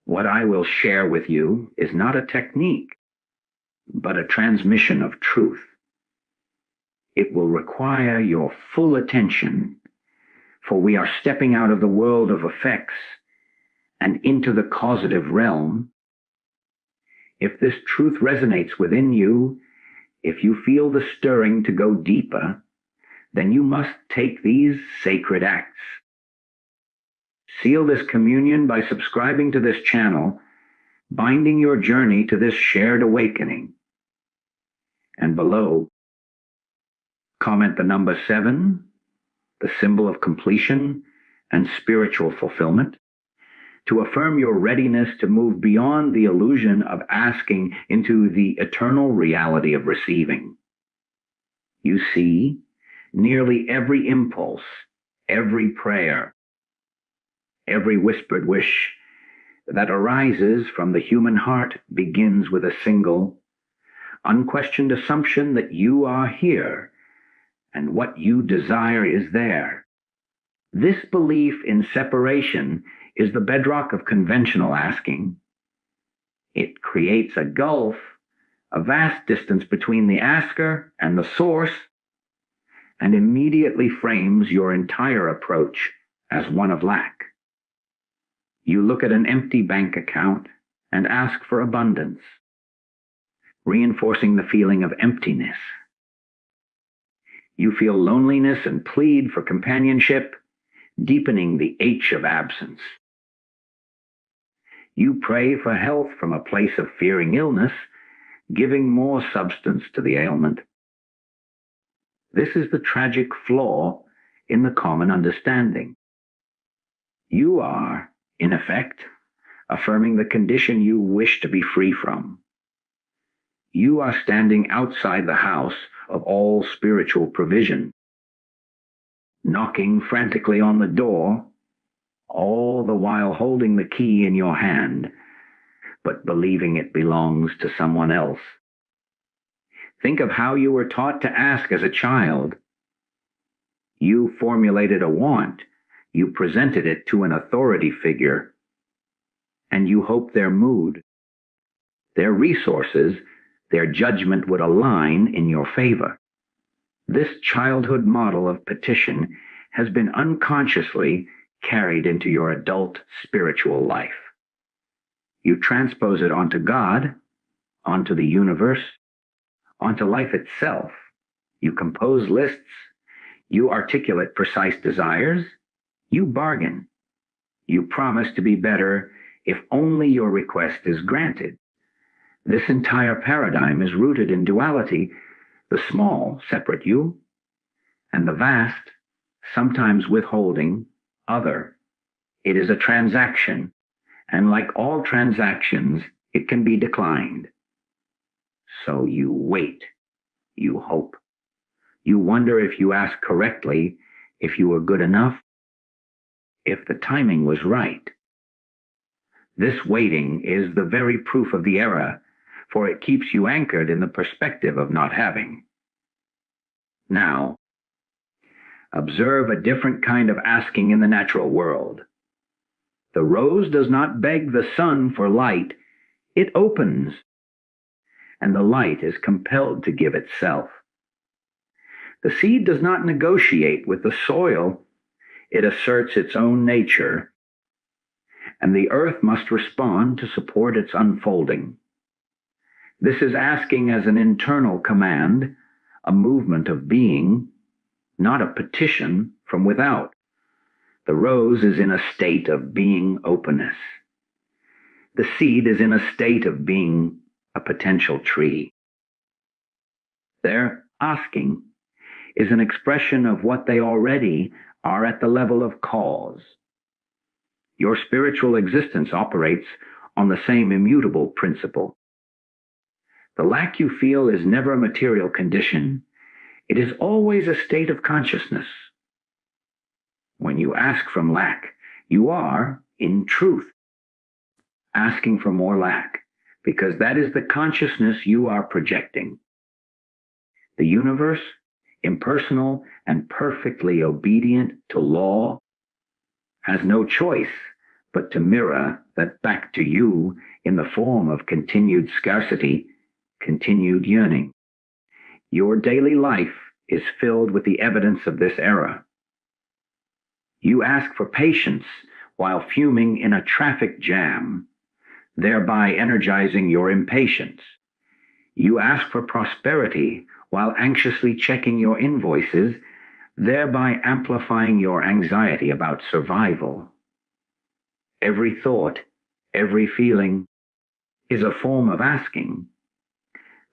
What I will share with you is not a technique, but a transmission of truth. It will require your full attention, for we are stepping out of the world of effects and into the causative realm. If this truth resonates within you, if you feel the stirring to go deeper, then you must take these sacred acts. Seal this communion by subscribing to this channel, binding your journey to this shared awakening. And below, comment the number 7, the symbol of completion and spiritual fulfillment, to affirm your readiness to move beyond the illusion of asking into the eternal reality of receiving. You see, nearly every impulse, every prayer, every whispered wish that arises from the human heart begins with a single, unquestioned assumption that you are here and what you desire is there. This belief in separation is the bedrock of conventional asking. It creates a gulf, a vast distance between the asker and the source, and immediately frames your entire approach as one of lack. You look at an empty bank account and ask for abundance, reinforcing the feeling of emptiness. You feel loneliness and plead for companionship, deepening the H of absence. You pray for health from a place of fearing illness, giving more substance to the ailment. This is the tragic flaw in the common understanding. You are, in effect, affirming the condition you wish to be free from. You are standing outside the house of all spiritual provision, knocking frantically on the door, all the while holding the key in your hand, but believing it belongs to someone else. Think of how you were taught to ask as a child. You formulated a want, you presented it to an authority figure, and you hoped their mood, their resources, their judgment would align in your favor. This childhood model of petition has been unconsciously carried into your adult spiritual life. You transpose it onto God, onto the universe, onto life itself. You compose lists, you articulate precise desires, you bargain. You promise to be better if only your request is granted. This entire paradigm is rooted in duality, the small, separate you, and the vast, sometimes withholding, other. It is a transaction, and like all transactions, it can be declined. So you wait, you hope. You wonder if you asked correctly, if you were good enough, if the timing was right. This waiting is the very proof of the error, for it keeps you anchored in the perspective of not having. Now, observe a different kind of asking in the natural world. The rose does not beg the sun for light, it opens, and the light is compelled to give itself. The seed does not negotiate with the soil, it asserts its own nature, and the earth must respond to support its unfolding. This is asking as an internal command, a movement of being, not a petition from without. The rose is in a state of being openness. The seed is in a state of being a potential tree. Their asking is an expression of what they already are at the level of cause. Your spiritual existence operates on the same immutable principle. The lack you feel is never a material condition, It is always a state of consciousness. When you ask from lack, you are, in truth, asking for more lack, because that is the consciousness you are projecting. The universe, impersonal and perfectly obedient to law, has no choice but to mirror that back to you in the form of continued scarcity, continued yearning. Your daily life is filled with the evidence of this error. You ask for patience while fuming in a traffic jam, thereby energizing your impatience. You ask for prosperity while anxiously checking your invoices, thereby amplifying your anxiety about survival. Every thought, every feeling is a form of asking.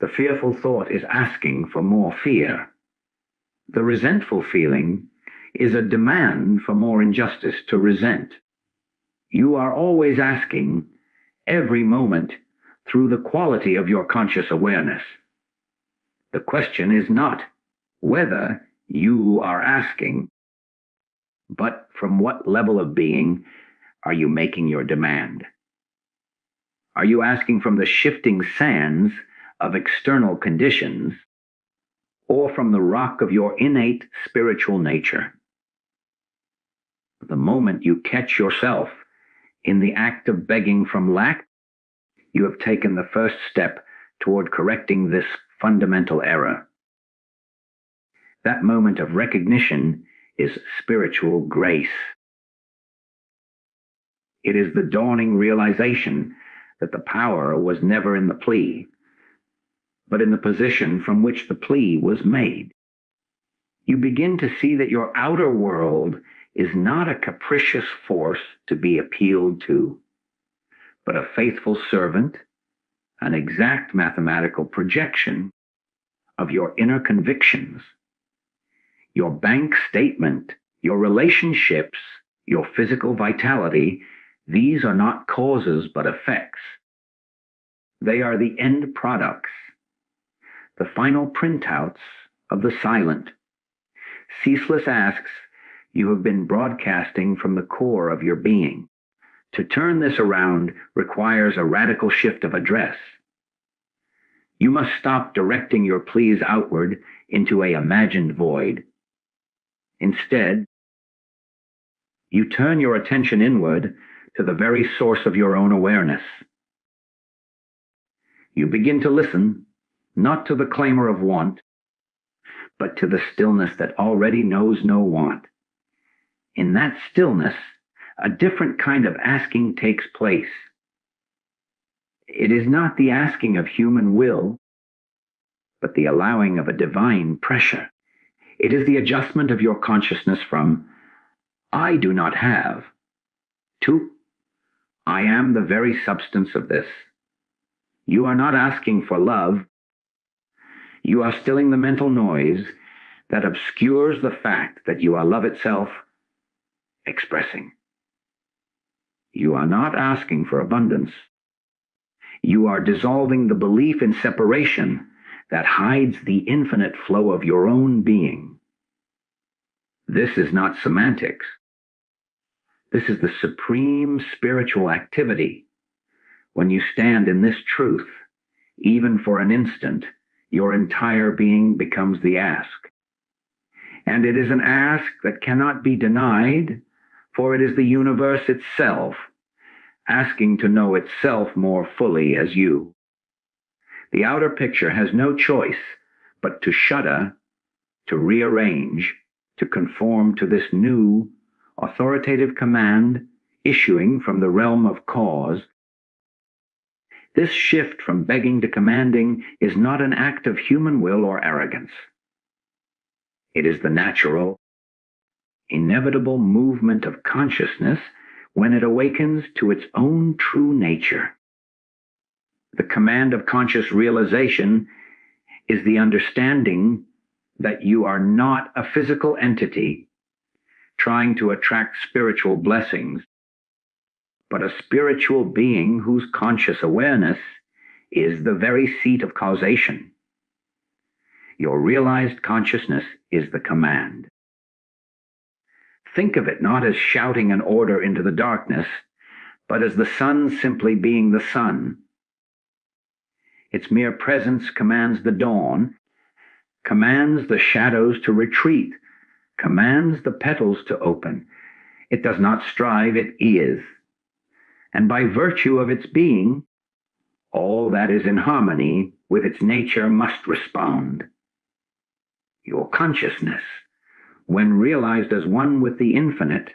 The fearful thought is asking for more fear. The resentful feeling is a demand for more injustice to resent. You are always asking, every moment, through the quality of your conscious awareness. The question is not whether you are asking, but from what level of being are you making your demand? Are you asking from the shifting sands of external conditions, or from the rock of your innate spiritual nature? The moment you catch yourself in the act of begging from lack, you have taken the first step toward correcting this fundamental error. That moment of recognition is spiritual grace. It is the dawning realization that the power was never in the plea, but in the position from which the plea was made. You begin to see that your outer world is not a capricious force to be appealed to, but a faithful servant, an exact mathematical projection of your inner convictions. Your bank statement, your relationships, your physical vitality, these are not causes but effects. They are the end products, the final printouts of the silent, ceaseless asks you have been broadcasting from the core of your being. To turn this around requires a radical shift of address. You must stop directing your pleas outward into an imagined void. Instead, you turn your attention inward to the very source of your own awareness. You begin to listen, not to the clamor of want, but to the stillness that already knows no want. In that stillness, a different kind of asking takes place. It is not the asking of human will, but the allowing of a divine pressure. It is the adjustment of your consciousness from, I do not have, to, I am the very substance of this. You are not asking for love. You are stilling the mental noise that obscures the fact that you are love itself expressing. You are not asking for abundance. You are dissolving the belief in separation that hides the infinite flow of your own being. This is not semantics. This is the supreme spiritual activity. When you stand in this truth, even for an instant, your entire being becomes the ask. And it is an ask that cannot be denied, for it is the universe itself, asking to know itself more fully as you. The outer picture has no choice but to shudder, to rearrange, to conform to this new, authoritative command issuing from the realm of cause. This shift from begging to commanding is not an act of human will or arrogance. It is the natural, inevitable movement of consciousness when it awakens to its own true nature. The command of conscious realization is the understanding that you are not a physical entity trying to attract spiritual blessings, but a spiritual being whose conscious awareness is the very seat of causation. Your realized consciousness is the command. Think of it not as shouting an order into the darkness, but as the sun simply being the sun. Its mere presence commands the dawn, commands the shadows to retreat, commands the petals to open. It does not strive, it is. And by virtue of its being, all that is in harmony with its nature must respond. Your consciousness, when realized as one with the infinite,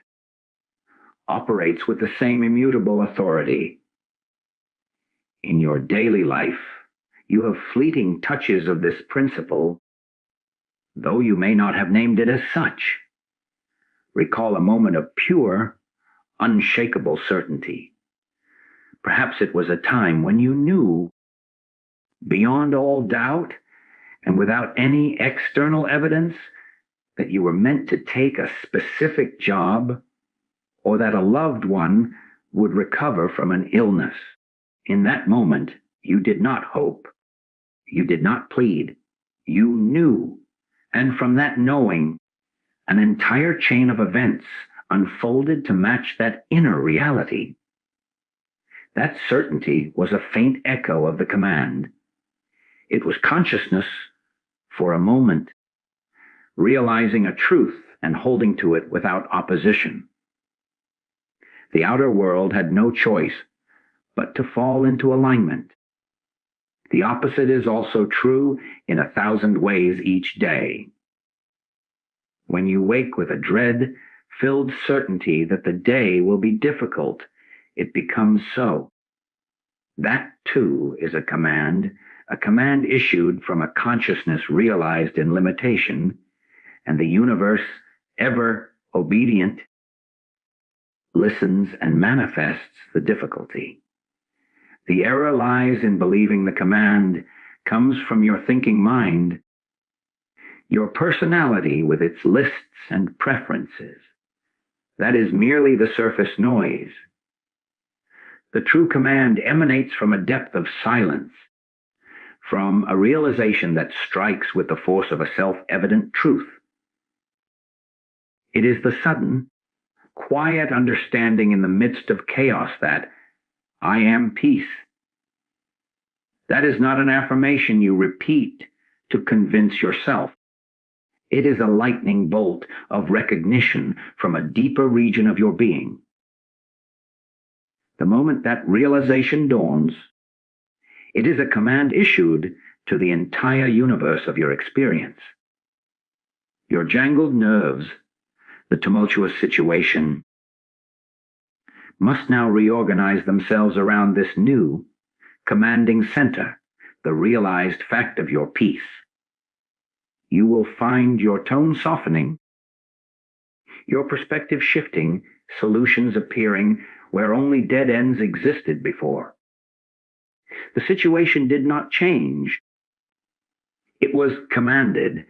operates with the same immutable authority. In your daily life, you have fleeting touches of this principle, though you may not have named it as such. Recall a moment of pure, unshakable certainty. Perhaps it was a time when you knew, beyond all doubt and without any external evidence, that you were meant to take a specific job or that a loved one would recover from an illness. In that moment, you did not hope. You did not plead. You knew. And from that knowing, an entire chain of events unfolded to match that inner reality. That certainty was a faint echo of the command. It was consciousness for a moment, realizing a truth and holding to it without opposition. The outer world had no choice but to fall into alignment. The opposite is also true in 1,000 ways each day. When you wake with a dread-filled certainty that the day will be difficult, it becomes so. That, too, is a command issued from a consciousness realized in limitation, and the universe, ever obedient, listens and manifests the difficulty. The error lies in believing the command comes from your thinking mind, your personality with its lists and preferences. That is merely the surface noise. The true command emanates from a depth of silence, from a realization that strikes with the force of a self-evident truth. It is the sudden, quiet understanding in the midst of chaos that I am peace. That is not an affirmation you repeat to convince yourself. It is a lightning bolt of recognition from a deeper region of your being. The moment that realization dawns, it is a command issued to the entire universe of your experience. Your jangled nerves, the tumultuous situation, must now reorganize themselves around this new, commanding center, the realized fact of your peace. You will find your tone softening, your perspective shifting, solutions appearing where only dead ends existed before. The situation did not change. It was commanded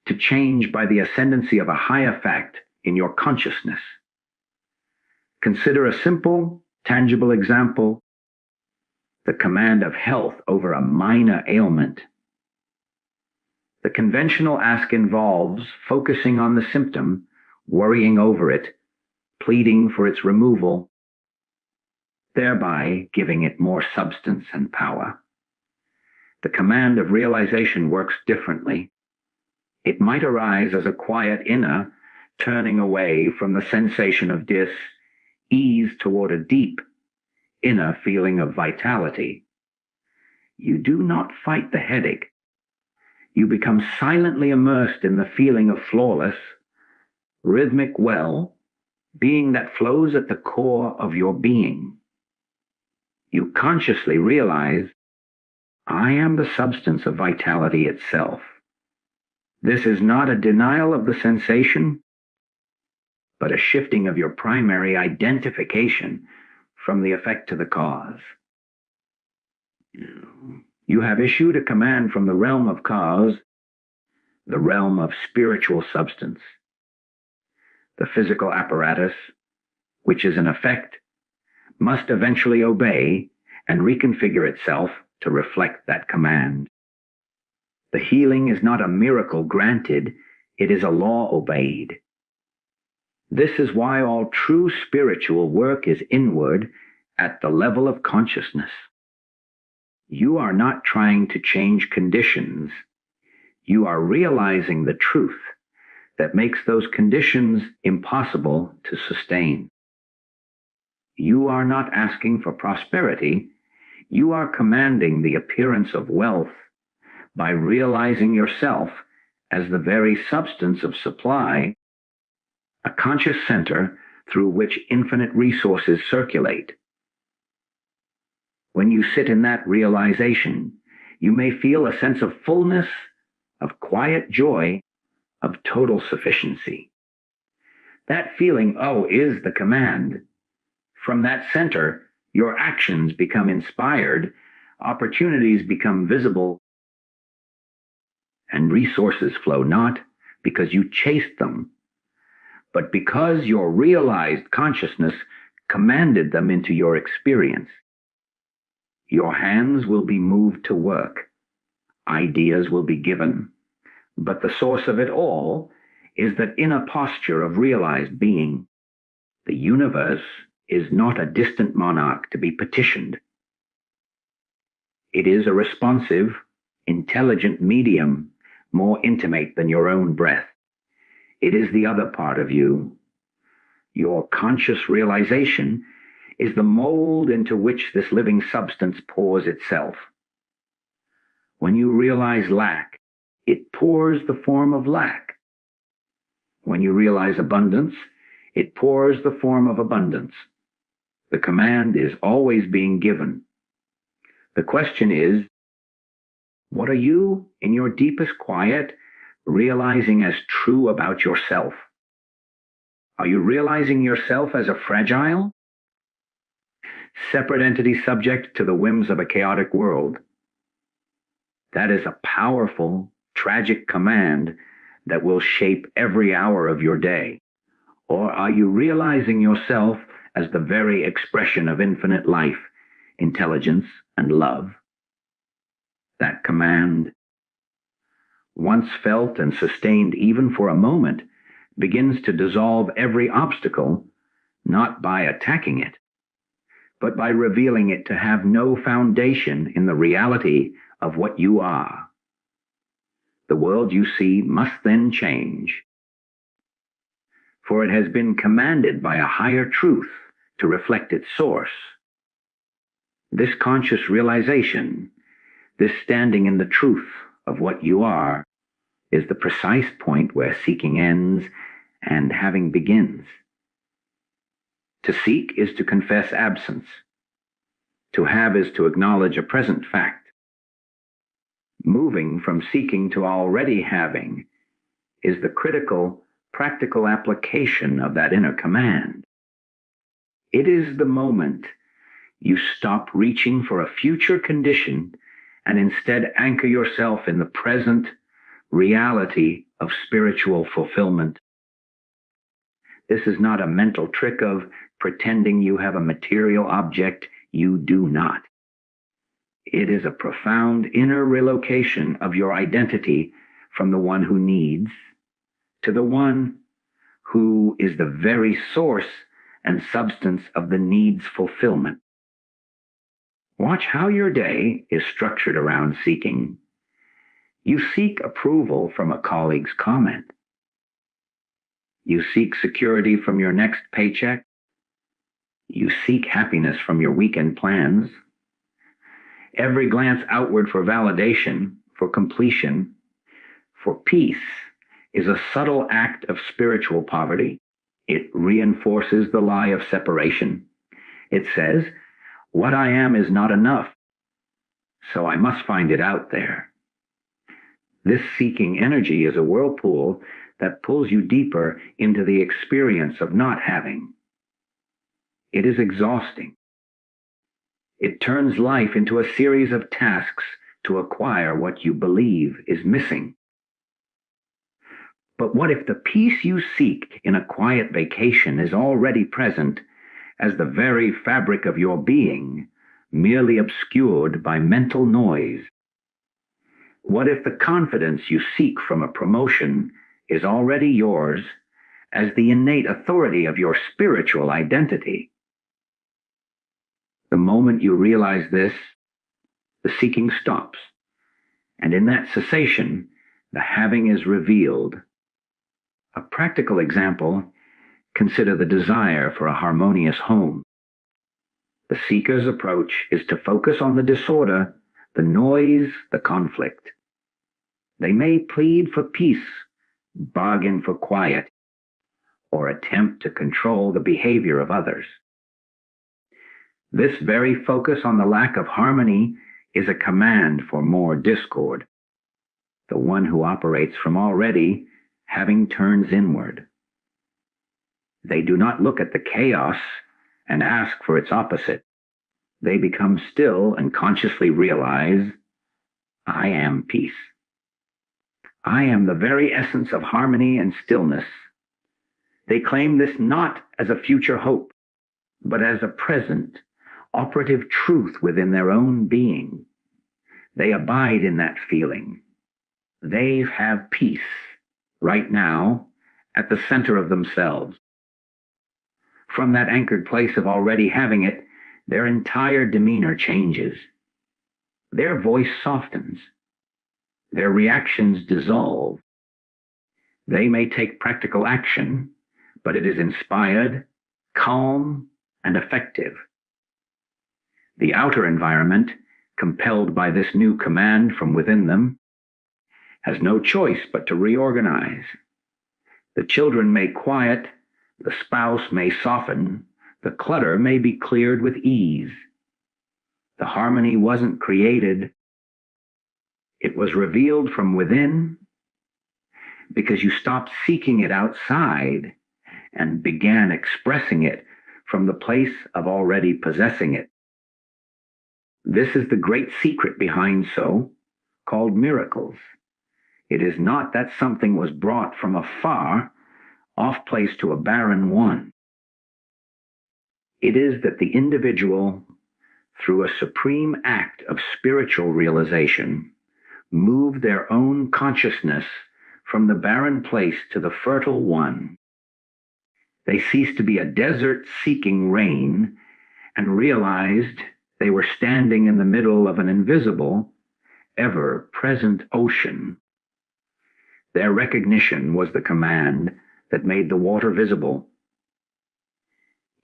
to change by the ascendancy of a higher fact in your consciousness. Consider a simple, tangible example, the command of health over a minor ailment. The conventional ask involves focusing on the symptom, worrying over it, pleading for its removal, thereby giving it more substance and power. The command of realization works differently. It might arise as a quiet inner turning away from the sensation of dis-ease toward a deep inner feeling of vitality. You do not fight the headache. You become silently immersed in the feeling of flawless, rhythmic well-being that flows at the core of your being. You consciously realize, I am the substance of vitality itself. This is not a denial of the sensation, but a shifting of your primary identification from the effect to the cause. You have issued a command from the realm of cause, the realm of spiritual substance. The physical apparatus, which is an effect, must eventually obey and reconfigure itself to reflect that command. The healing is not a miracle granted, it is a law obeyed. This is why all true spiritual work is inward at the level of consciousness. You are not trying to change conditions. You are realizing the truth that makes those conditions impossible to sustain. You are not asking for prosperity. You are commanding the appearance of wealth by realizing yourself as the very substance of supply, a conscious center through which infinite resources circulate. When you sit in that realization, you may feel a sense of fullness, of quiet joy, of total sufficiency. That feeling, is the command. From that center, your actions become inspired, opportunities become visible, and resources flow not because you chased them, but because your realized consciousness commanded them into your experience. Your hands will be moved to work. Ideas will be given. But the source of it all is that in a posture of realized being, the universe is not a distant monarch to be petitioned. It is a responsive, intelligent medium, more intimate than your own breath. It is the other part of you. Your conscious realization is the mold into which this living substance pours itself. When you realize lack, it pours the form of lack. When you realize abundance, it pours the form of abundance. The command is always being given. The question is, what are you, in your deepest quiet, realizing as true about yourself? Are you realizing yourself as a fragile, separate entity subject to the whims of a chaotic world? That is a powerful, tragic command that will shape every hour of your day. Or are you realizing yourself as the very expression of infinite life, intelligence, and love? That command, once felt and sustained even for a moment, begins to dissolve every obstacle, not by attacking it, but by revealing it to have no foundation in the reality of what you are. The world you see must then change, for it has been commanded by a higher truth to reflect its source. This conscious realization, this standing in the truth of what you are, is the precise point where seeking ends and having begins. To seek is to confess absence. To have is to acknowledge a present fact. Moving from seeking to already having is the critical, practical application of that inner command. It is the moment you stop reaching for a future condition and instead anchor yourself in the present reality of spiritual fulfillment. This is not a mental trick of pretending you have a material object you do not. It is a profound inner relocation of your identity from the one who needs to the one who is the very source and substance of the needs fulfillment. Watch how your day is structured around seeking. You seek approval from a colleague's comment. You seek security from your next paycheck. You seek happiness from your weekend plans. Every glance outward for validation, for completion, for peace is a subtle act of spiritual poverty. It reinforces the lie of separation. It says, what I am is not enough, so I must find it out there. This seeking energy is a whirlpool that pulls you deeper into the experience of not having. It is exhausting. It turns life into a series of tasks to acquire what you believe is missing. But what if the peace you seek in a quiet vacation is already present as the very fabric of your being, merely obscured by mental noise? What if the confidence you seek from a promotion is already yours as the innate authority of your spiritual identity? The moment you realize this, the seeking stops, and in that cessation, the having is revealed. A practical example, consider the desire for a harmonious home. The seeker's approach is to focus on the disorder, the noise, the conflict. They may plead for peace, bargain for quiet, or attempt to control the behavior of others. This very focus on the lack of harmony is a command for more discord. The one who operates from already having turns inward. They do not look at the chaos and ask for its opposite. They become still and consciously realize, I am peace. I am the very essence of harmony and stillness. They claim this not as a future hope, but as a present, operative truth within their own being. They abide in that feeling. They have peace right now at the center of themselves. From that anchored place of already having it, their entire demeanor changes. Their voice softens. Their reactions dissolve. They may take practical action, but it is inspired, calm, and effective. The outer environment, compelled by this new command from within them, has no choice but to reorganize. The children may quiet, the spouse may soften, the clutter may be cleared with ease. The harmony wasn't created. It was revealed from within because you stopped seeking it outside and began expressing it from the place of already possessing it. This is the great secret behind so-called miracles. It is not that something was brought from afar, off place to a barren one. It is that the individual, through a supreme act of spiritual realization, moved their own consciousness from the barren place to the fertile one. They ceased to be a desert seeking rain and realized they were standing in the middle of an invisible, ever-present ocean. Their recognition was the command that made the water visible.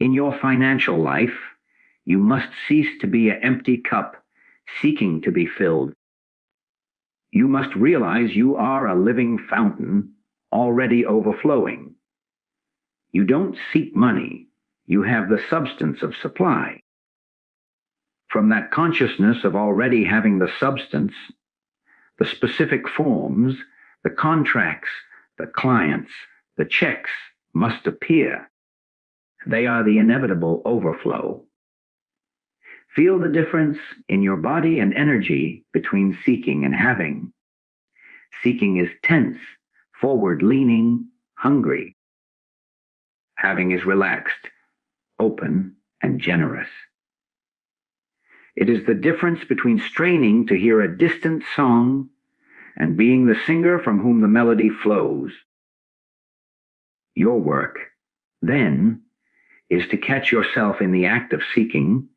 In your financial life, you must cease to be an empty cup seeking to be filled. You must realize you are a living fountain already overflowing. You don't seek money, you have the substance of supply. From that consciousness of already having the substance, the specific forms, the contracts, the clients, the checks must appear. They are the inevitable overflow. Feel the difference in your body and energy between seeking and having. Seeking is tense, forward-leaning, hungry. Having is relaxed, open, and generous. It is the difference between straining to hear a distant song and being the singer from whom the melody flows. Your work, then, is to catch yourself in the act of seeking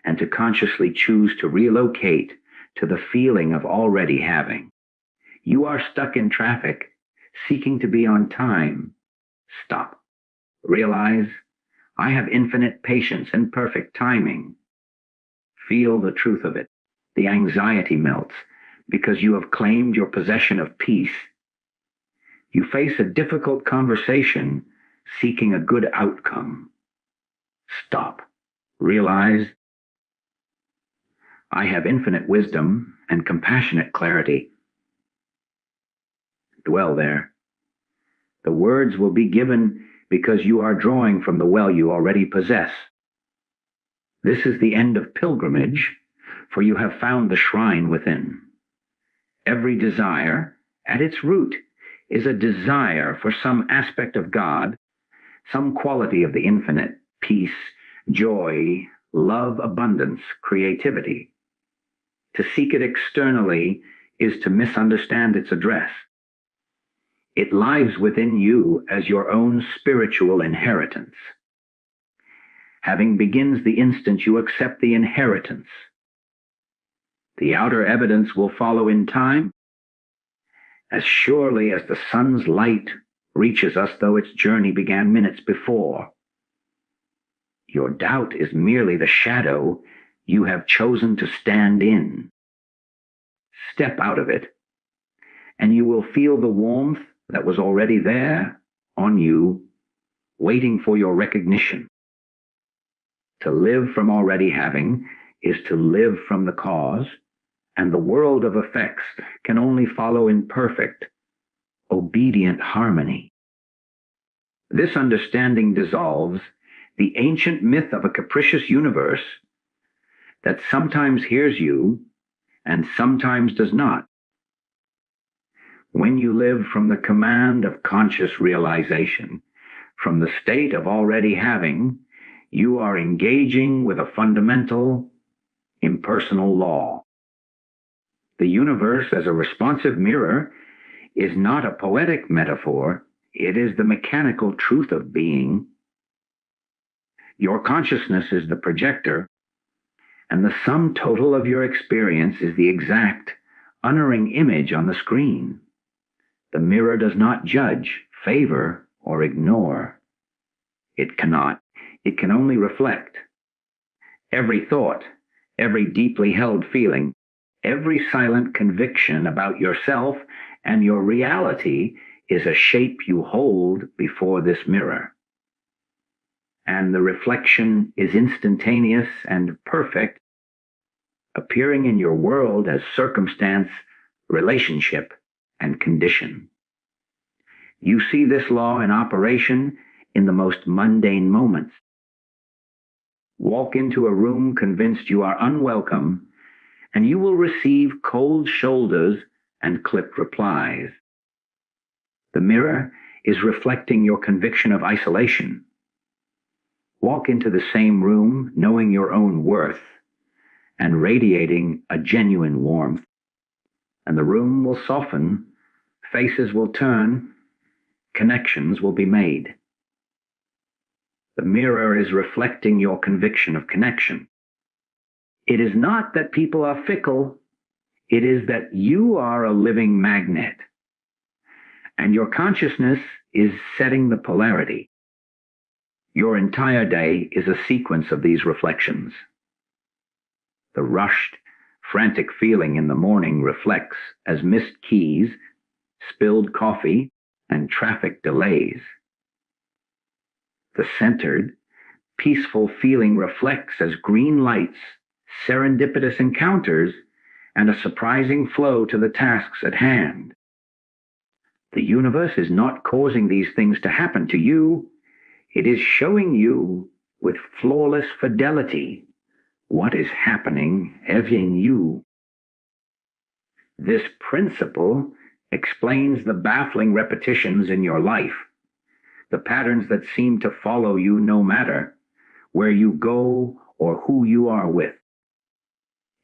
and to consciously choose to relocate to the feeling of already having. You are stuck in traffic, seeking to be on time. Stop. Realize, I have infinite patience and perfect timing. Feel the truth of it. The anxiety melts because you have claimed your possession of peace. You face a difficult conversation seeking a good outcome. Stop. Realize, I have infinite wisdom and compassionate clarity. Dwell there. The words will be given because you are drawing from the well you already possess. This is the end of pilgrimage, for you have found the shrine within. Every desire, at its root, is a desire for some aspect of God, some quality of the infinite, peace, joy, love, abundance, creativity. To seek it externally is to misunderstand its address. It lies within you as your own spiritual inheritance. Having begins the instant you accept the inheritance. The outer evidence will follow in time, as surely as the sun's light reaches us, though its journey began minutes before. Your doubt is merely the shadow you have chosen to stand in. Step out of it, and you will feel the warmth that was already there on you, waiting for your recognition. To live from already having is to live from the cause, and the world of effects can only follow in perfect, obedient harmony. This understanding dissolves the ancient myth of a capricious universe that sometimes hears you and sometimes does not. When you live from the command of conscious realization, from the state of already having, you are engaging with a fundamental, impersonal law. The universe as a responsive mirror is not a poetic metaphor, it is the mechanical truth of being. Your consciousness is the projector, and the sum total of your experience is the exact, unerring image on the screen. The mirror does not judge, favor, or ignore. It cannot. It can only reflect. Every thought, every deeply held feeling, every silent conviction about yourself and your reality is a shape you hold before this mirror. And the reflection is instantaneous and perfect, appearing in your world as circumstance, relationship, and condition. You see this law in operation in the most mundane moments. Walk into a room convinced you are unwelcome, and you will receive cold shoulders and clipped replies. The mirror is reflecting your conviction of isolation. Walk into the same room knowing your own worth and radiating a genuine warmth, and the room will soften, faces will turn, connections will be made. The mirror is reflecting your conviction of connection. It is not that people are fickle, it is that you are a living magnet, and your consciousness is setting the polarity. Your entire day is a sequence of these reflections. The rushed, frantic feeling in the morning reflects as missed keys, spilled coffee, and traffic delays. The centered, peaceful feeling reflects as green lights, serendipitous encounters, and a surprising flow to the tasks at hand. The universe is not causing these things to happen to you. It is showing you with flawless fidelity what is happening in you. This principle explains the baffling repetitions in your life, the patterns that seem to follow you no matter where you go or who you are with.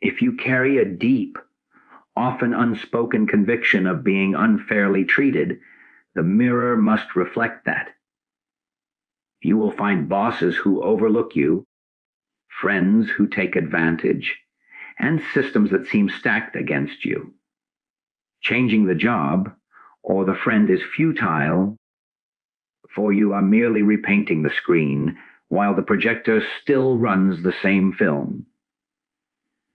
If you carry a deep, often unspoken conviction of being unfairly treated, the mirror must reflect that. You will find bosses who overlook you, friends who take advantage, and systems that seem stacked against you. Changing the job or the friend is futile, for you are merely repainting the screen while the projector still runs the same film.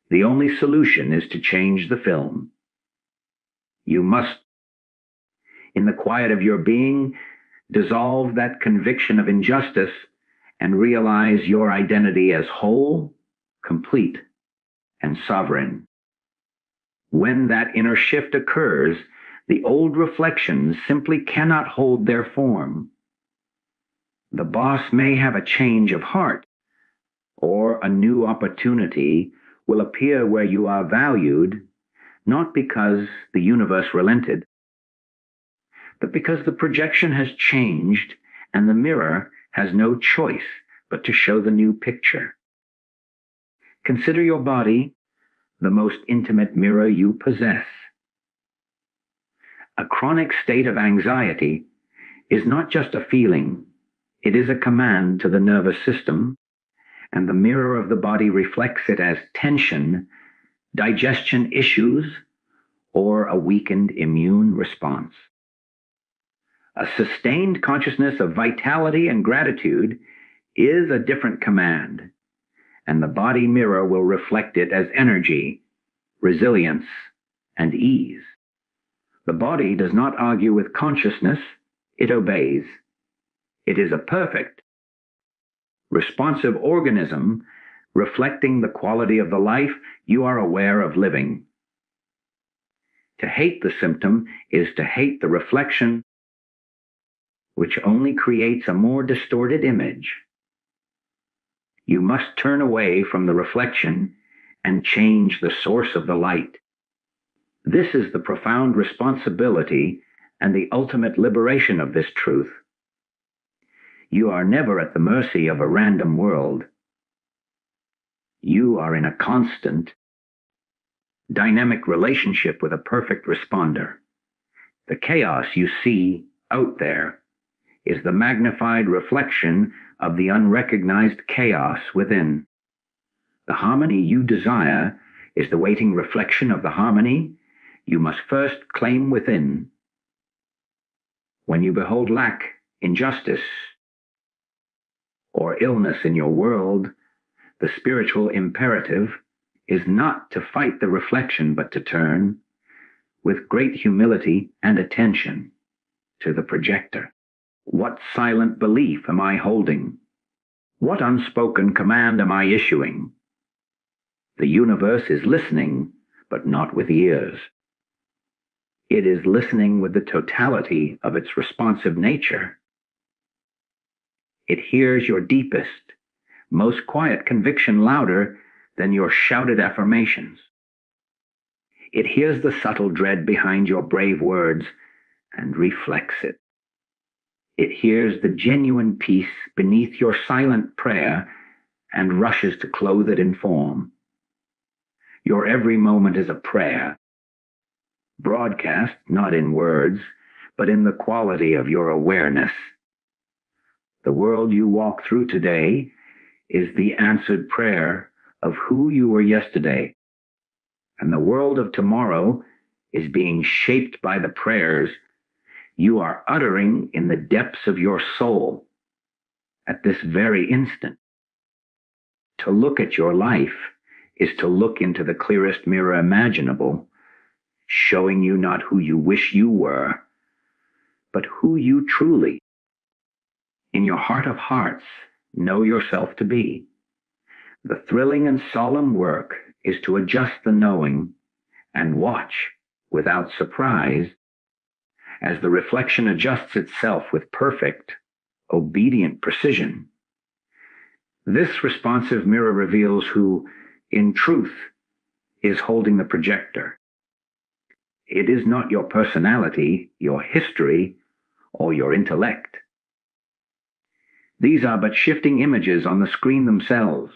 The only solution is to change the film. You must, in the quiet of your being, dissolve that conviction of injustice and realize your identity as whole, complete, and sovereign. When that inner shift occurs, the old reflections simply cannot hold their form. The boss may have a change of heart, or a new opportunity will appear where you are valued, not because the universe relented, but because the projection has changed and the mirror has no choice but to show the new picture. Consider your body the most intimate mirror you possess. A chronic state of anxiety is not just a feeling, it is a command to the nervous system, and the mirror of the body reflects it as tension, digestion issues, or a weakened immune response. A sustained consciousness of vitality and gratitude is a different command, and the body mirror will reflect it as energy, resilience, and ease. The body does not argue with consciousness, it obeys. It is a perfect, responsive organism reflecting the quality of the life you are aware of living. To hate the symptom is to hate the reflection, which only creates a more distorted image. You must turn away from the reflection and change the source of the light. This is the profound responsibility and the ultimate liberation of this truth. You are never at the mercy of a random world. You are in a constant, dynamic relationship with a perfect responder. The chaos you see out there is the magnified reflection of the unrecognized chaos within. The harmony you desire is the waiting reflection of the harmony you must first claim within. When you behold lack, injustice, or illness in your world, the spiritual imperative is not to fight the reflection, but to turn, with great humility and attention, to the projector. What silent belief am I holding? What unspoken command am I issuing? The universe is listening, but not with ears. It is listening with the totality of its responsive nature. It hears your deepest, most quiet conviction louder than your shouted affirmations. It hears the subtle dread behind your brave words and reflects it. It hears the genuine peace beneath your silent prayer and rushes to clothe it in form. Your every moment is a prayer, broadcast not in words, but in the quality of your awareness. The world you walk through today is the answered prayer of who you were yesterday, and the world of tomorrow is being shaped by the prayers you are uttering in the depths of your soul at this very instant. To look at your life is to look into the clearest mirror imaginable, showing you not who you wish you were, but who you truly, in your heart of hearts, know yourself to be. The thrilling and solemn work is to adjust the knowing and watch without surprise as the reflection adjusts itself with perfect, obedient precision. This responsive mirror reveals who, in truth, is holding the projector. It is not your personality, your history, or your intellect. These are but shifting images on the screen themselves.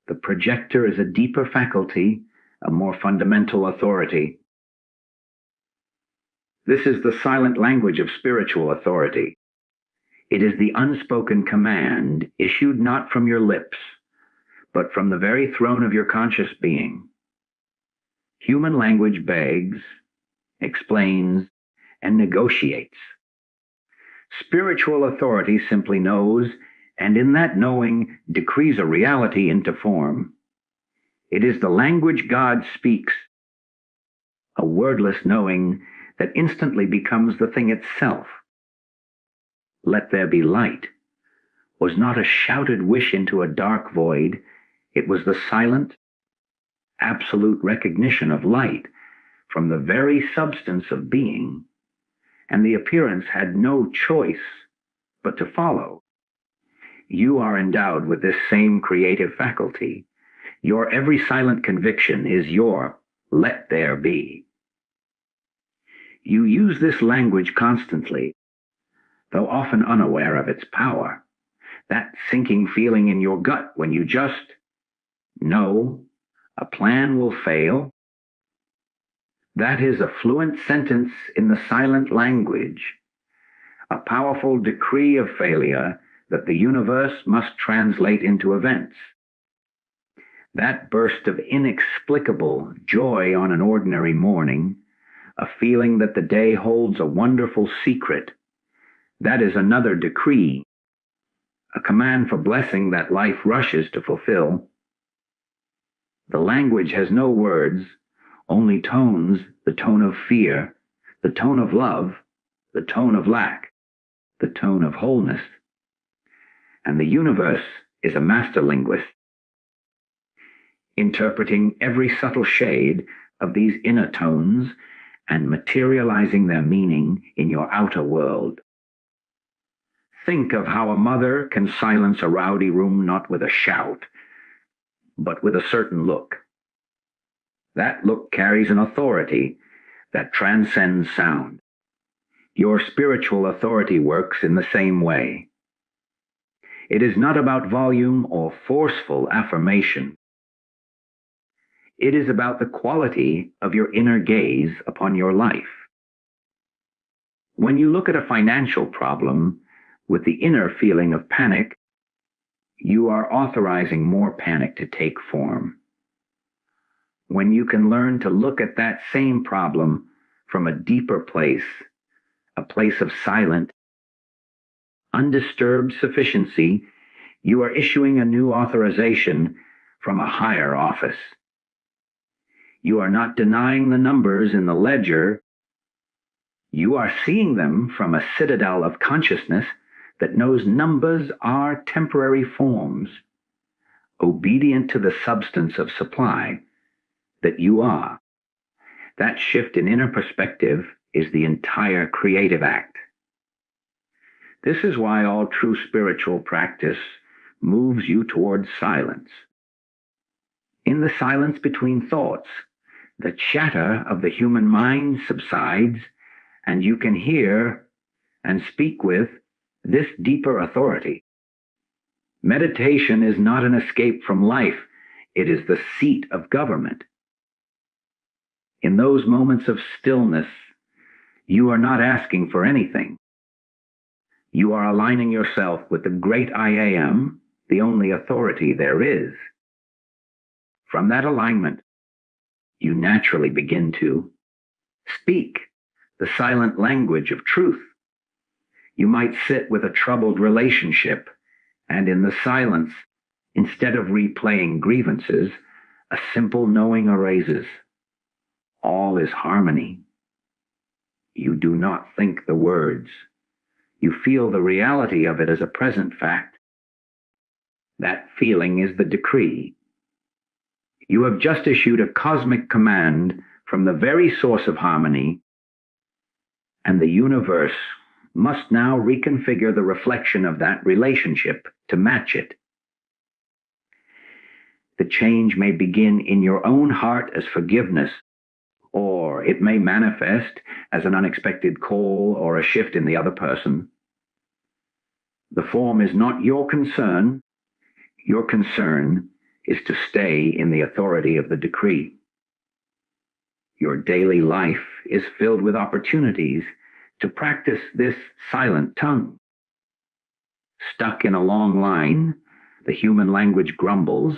The projector is a deeper faculty, a more fundamental authority. This is the silent language of spiritual authority. It is the unspoken command issued not from your lips, but from the very throne of your conscious being. Human language begs, explains, and negotiates. Spiritual authority simply knows, and in that knowing decrees a reality into form. It is the language God speaks, a wordless knowing that instantly becomes the thing itself. Let there be light was not a shouted wish into a dark void. It was the silent, absolute recognition of light from the very substance of being, and the appearance had no choice but to follow. You are endowed with this same creative faculty. Your every silent conviction is your "let there be." You use this language constantly, though often unaware of its power. That sinking feeling in your gut when you just know a plan will fail. That is a fluent sentence in the silent language, a powerful decree of failure that the universe must translate into events. That burst of inexplicable joy on an ordinary morning, a feeling that the day holds a wonderful secret, that is another decree, a command for blessing that life rushes to fulfill. The language has no words, only tones, the tone of fear, the tone of love, the tone of lack, the tone of wholeness. And the universe is a master linguist, interpreting every subtle shade of these inner tones and materializing their meaning in your outer world. Think of how a mother can silence a rowdy room not with a shout, but with a certain look. That look carries an authority that transcends sound. Your spiritual authority works in the same way. It is not about volume or forceful affirmation. It is about the quality of your inner gaze upon your life. When you look at a financial problem with the inner feeling of panic, you are authorizing more panic to take form. When you can learn to look at that same problem from a deeper place, a place of silent, undisturbed sufficiency, you are issuing a new authorization from a higher office. You are not denying the numbers in the ledger. You are seeing them from a citadel of consciousness that knows numbers are temporary forms, obedient to the substance of supply that you are. That shift in inner perspective is the entire creative act. This is why all true spiritual practice moves you towards silence. In the silence between thoughts, the chatter of the human mind subsides, and you can hear and speak with this deeper authority. Meditation is not an escape from life. It is the seat of government. In those moments of stillness, you are not asking for anything. You are aligning yourself with the great I Am, the only authority there is. From that alignment, you naturally begin to speak the silent language of truth. You might sit with a troubled relationship, and in the silence, instead of replaying grievances, a simple knowing arises. All is harmony. You do not think the words. You feel the reality of it as a present fact. That feeling is the decree. You have just issued a cosmic command from the very source of harmony, and the universe must now reconfigure the reflection of that relationship to match it. The change may begin in your own heart as forgiveness, or it may manifest as an unexpected call or a shift in the other person. The form is not your concern. Your concern is to stay in the authority of the decree. Your daily life is filled with opportunities to practice this silent tongue. Stuck in a long line, the human language grumbles,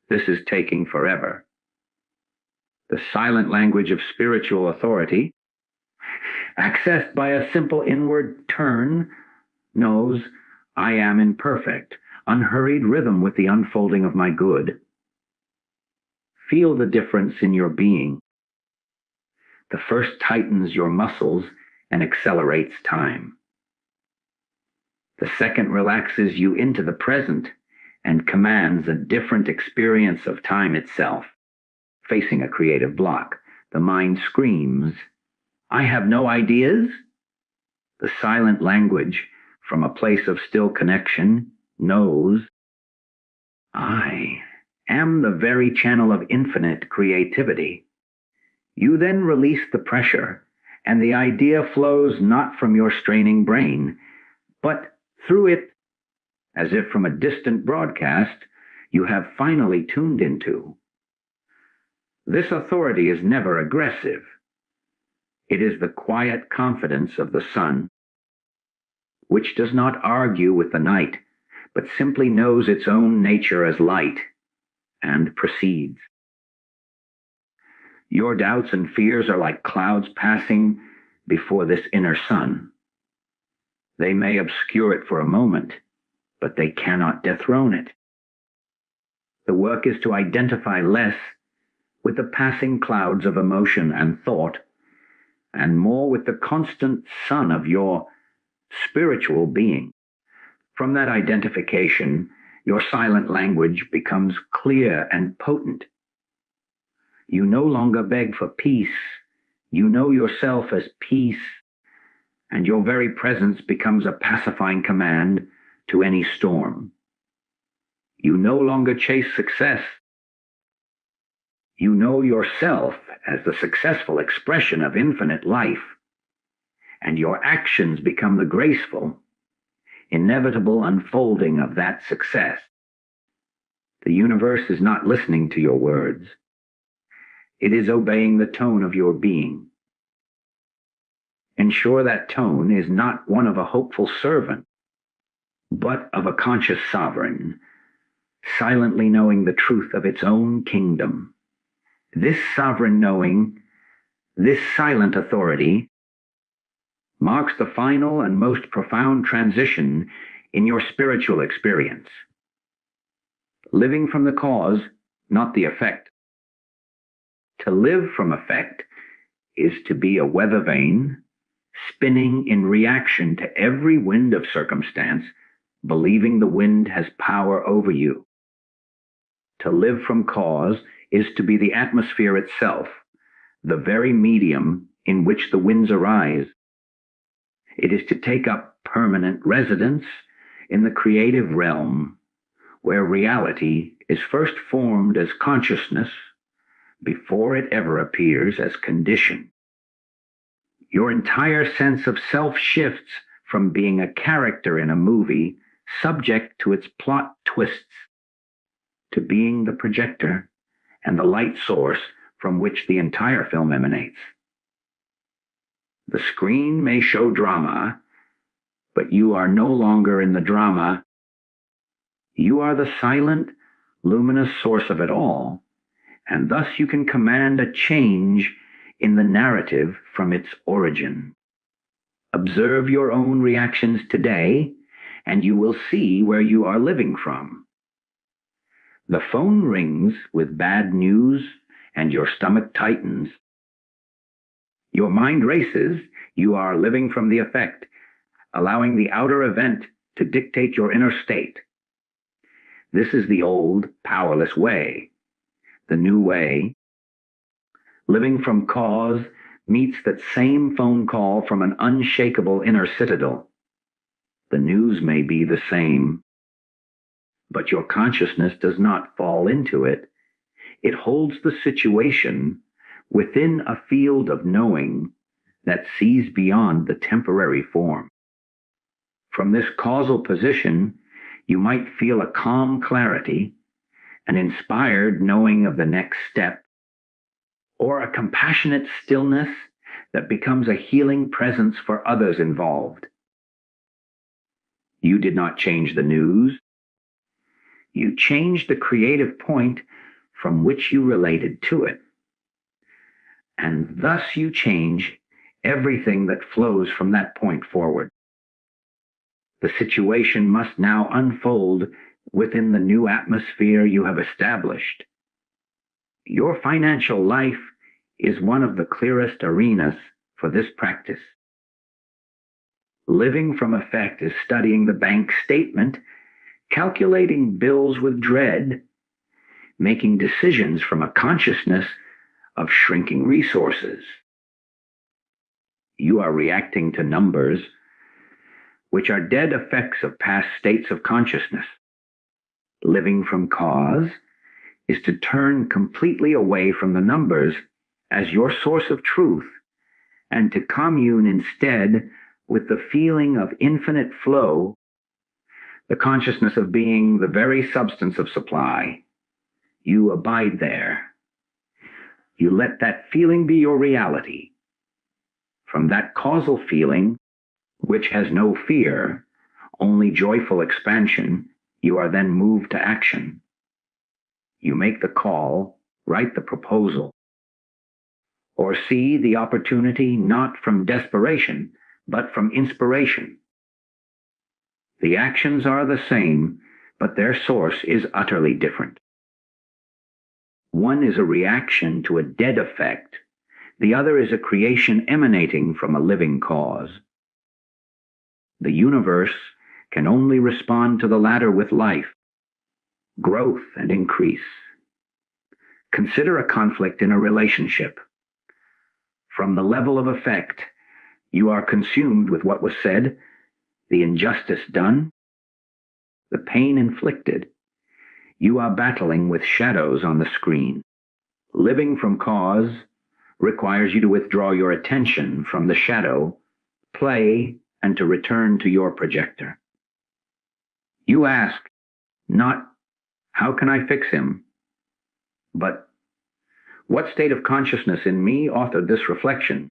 this is taking forever. The silent language of spiritual authority, accessed by a simple inward turn, knows I am in perfect, unhurried rhythm with the unfolding of my good. Feel the difference in your being. The first tightens your muscles and accelerates time. The second relaxes you into the present and commands a different experience of time itself. Facing a creative block, the mind screams, I have no ideas. The silent language, from a place of still connection, knows, I am the very channel of infinite creativity. You then release the pressure, and the idea flows not from your straining brain, but through it, as if from a distant broadcast you have finally tuned into. This authority is never aggressive. It is the quiet confidence of the sun, which does not argue with the night, but simply knows its own nature as light and proceeds. Your doubts and fears are like clouds passing before this inner sun. They may obscure it for a moment, but they cannot dethrone it. The work is to identify less with the passing clouds of emotion and thought, and more with the constant sun of your spiritual being. From that identification, your silent language becomes clear and potent. You no longer beg for peace. You know yourself as peace, and your very presence becomes a pacifying command to any storm. You no longer chase success. You know yourself as the successful expression of infinite life, and your actions become the graceful, inevitable unfolding of that success. The universe is not listening to your words. It is obeying the tone of your being. Ensure that tone is not one of a hopeful servant, but of a conscious sovereign, silently knowing the truth of its own kingdom. This sovereign knowing, this silent authority, marks the final and most profound transition in your spiritual experience. Living from the cause, not the effect. To live from effect is to be a weather vane, spinning in reaction to every wind of circumstance, believing the wind has power over you. To live from cause is to be the atmosphere itself, the very medium in which the winds arise. It is to take up permanent residence in the creative realm, where reality is first formed as consciousness before it ever appears as condition. Your entire sense of self shifts from being a character in a movie subject to its plot twists, to being the projector and the light source from which the entire film emanates. The screen may show drama, but you are no longer in the drama. You are the silent, luminous source of it all, and thus you can command a change in the narrative from its origin. Observe your own reactions today, and you will see where you are living from. The phone rings with bad news, and your stomach tightens. Your mind races. You are living from the effect, allowing the outer event to dictate your inner state. This is the old, powerless way. The new way, living from cause, meets that same phone call from an unshakable inner citadel. The news may be the same, but your consciousness does not fall into it. It holds the situation within a field of knowing that sees beyond the temporary form. From this causal position, you might feel a calm clarity, an inspired knowing of the next step, or a compassionate stillness that becomes a healing presence for others involved. You did not change the news. You changed the creative point from which you related to it. And thus you change everything that flows from that point forward. The situation must now unfold within the new atmosphere you have established. Your financial life is one of the clearest arenas for this practice. Living from effect is studying the bank statement, calculating bills with dread, making decisions from a consciousness of shrinking resources. You are reacting to numbers, which are dead effects of past states of consciousness. Living from cause is to turn completely away from the numbers as your source of truth and to commune instead with the feeling of infinite flow, the consciousness of being the very substance of supply. You abide there. You let that feeling be your reality. From that causal feeling, which has no fear, only joyful expansion, you are then moved to action. You make the call, write the proposal, or see the opportunity not from desperation, but from inspiration. The actions are the same, but their source is utterly different. One is a reaction to a dead effect. The other is a creation emanating from a living cause. The universe can only respond to the latter with life, growth, and increase. Consider a conflict in a relationship. From the level of effect, you are consumed with what was said, the injustice done, the pain inflicted. You are battling with shadows on the screen. Living from cause requires you to withdraw your attention from the shadow, play, and to return to your projector. You ask, not, how can I fix him? But, what state of consciousness in me authored this reflection?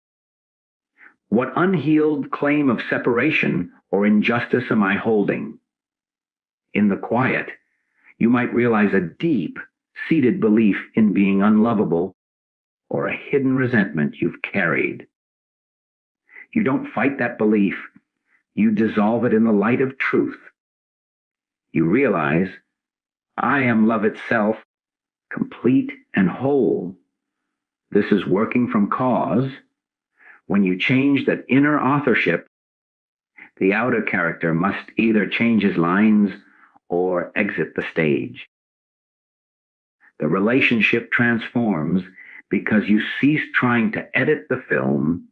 What unhealed claim of separation or injustice am I holding? In the quiet, you might realize a deep-seated belief in being unlovable or a hidden resentment you've carried. You don't fight that belief. You dissolve it in the light of truth. You realize, I am love itself, complete and whole. This is working from cause. When you change that inner authorship, the outer character must either change his lines or exit the stage. The relationship transforms because you cease trying to edit the film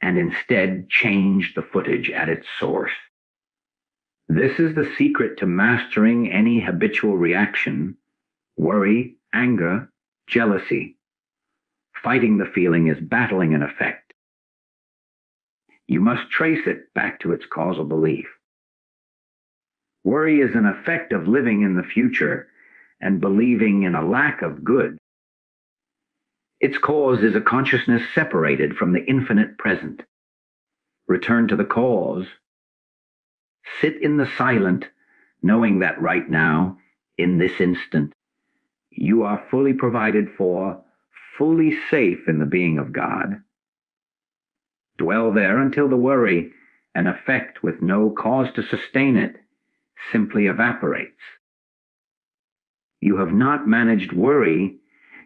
and instead change the footage at its source. This is the secret to mastering any habitual reaction, worry, anger, jealousy. Fighting the feeling is battling an effect. You must trace it back to its causal belief. Worry is an effect of living in the future and believing in a lack of good. Its cause is a consciousness separated from the infinite present. Return to the cause. Sit in the silent, knowing that right now, in this instant, you are fully provided for, fully safe in the being of God. Dwell there until the worry, an effect with no cause to sustain it, simply evaporates. You have not managed worry.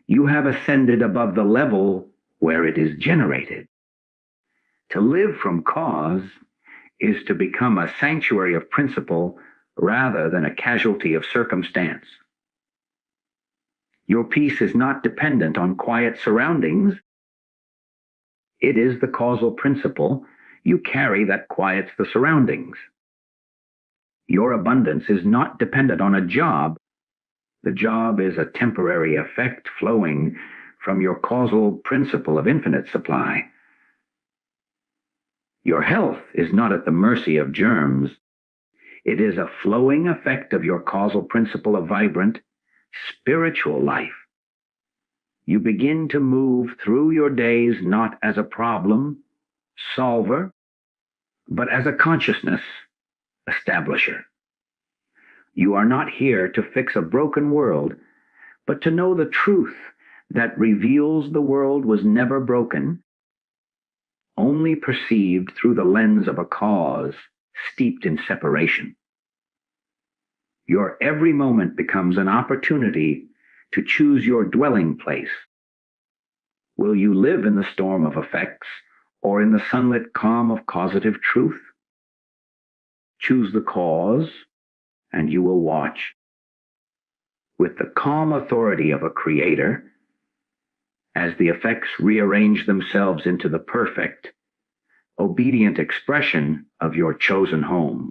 You have ascended above the level where it is generated. To live from cause is to become a sanctuary of principle rather than a casualty of circumstance. Your peace is not dependent on quiet surroundings. It is the causal principle you carry that quiets the surroundings. Your abundance is not dependent on a job. The job is a temporary effect flowing from your causal principle of infinite supply. Your health is not at the mercy of germs. It is a flowing effect of your causal principle of vibrant, spiritual life. You begin to move through your days not as a problem solver, but as a consciousness establisher. You are not here to fix a broken world, but to know the truth that reveals the world was never broken, only perceived through the lens of a cause steeped in separation. Your every moment becomes an opportunity to choose your dwelling place. Will you live in the storm of effects or in the sunlit calm of causative truth? Choose the cause, and you will watch. With the calm authority of a creator, as the effects rearrange themselves into the perfect, obedient expression of your chosen home.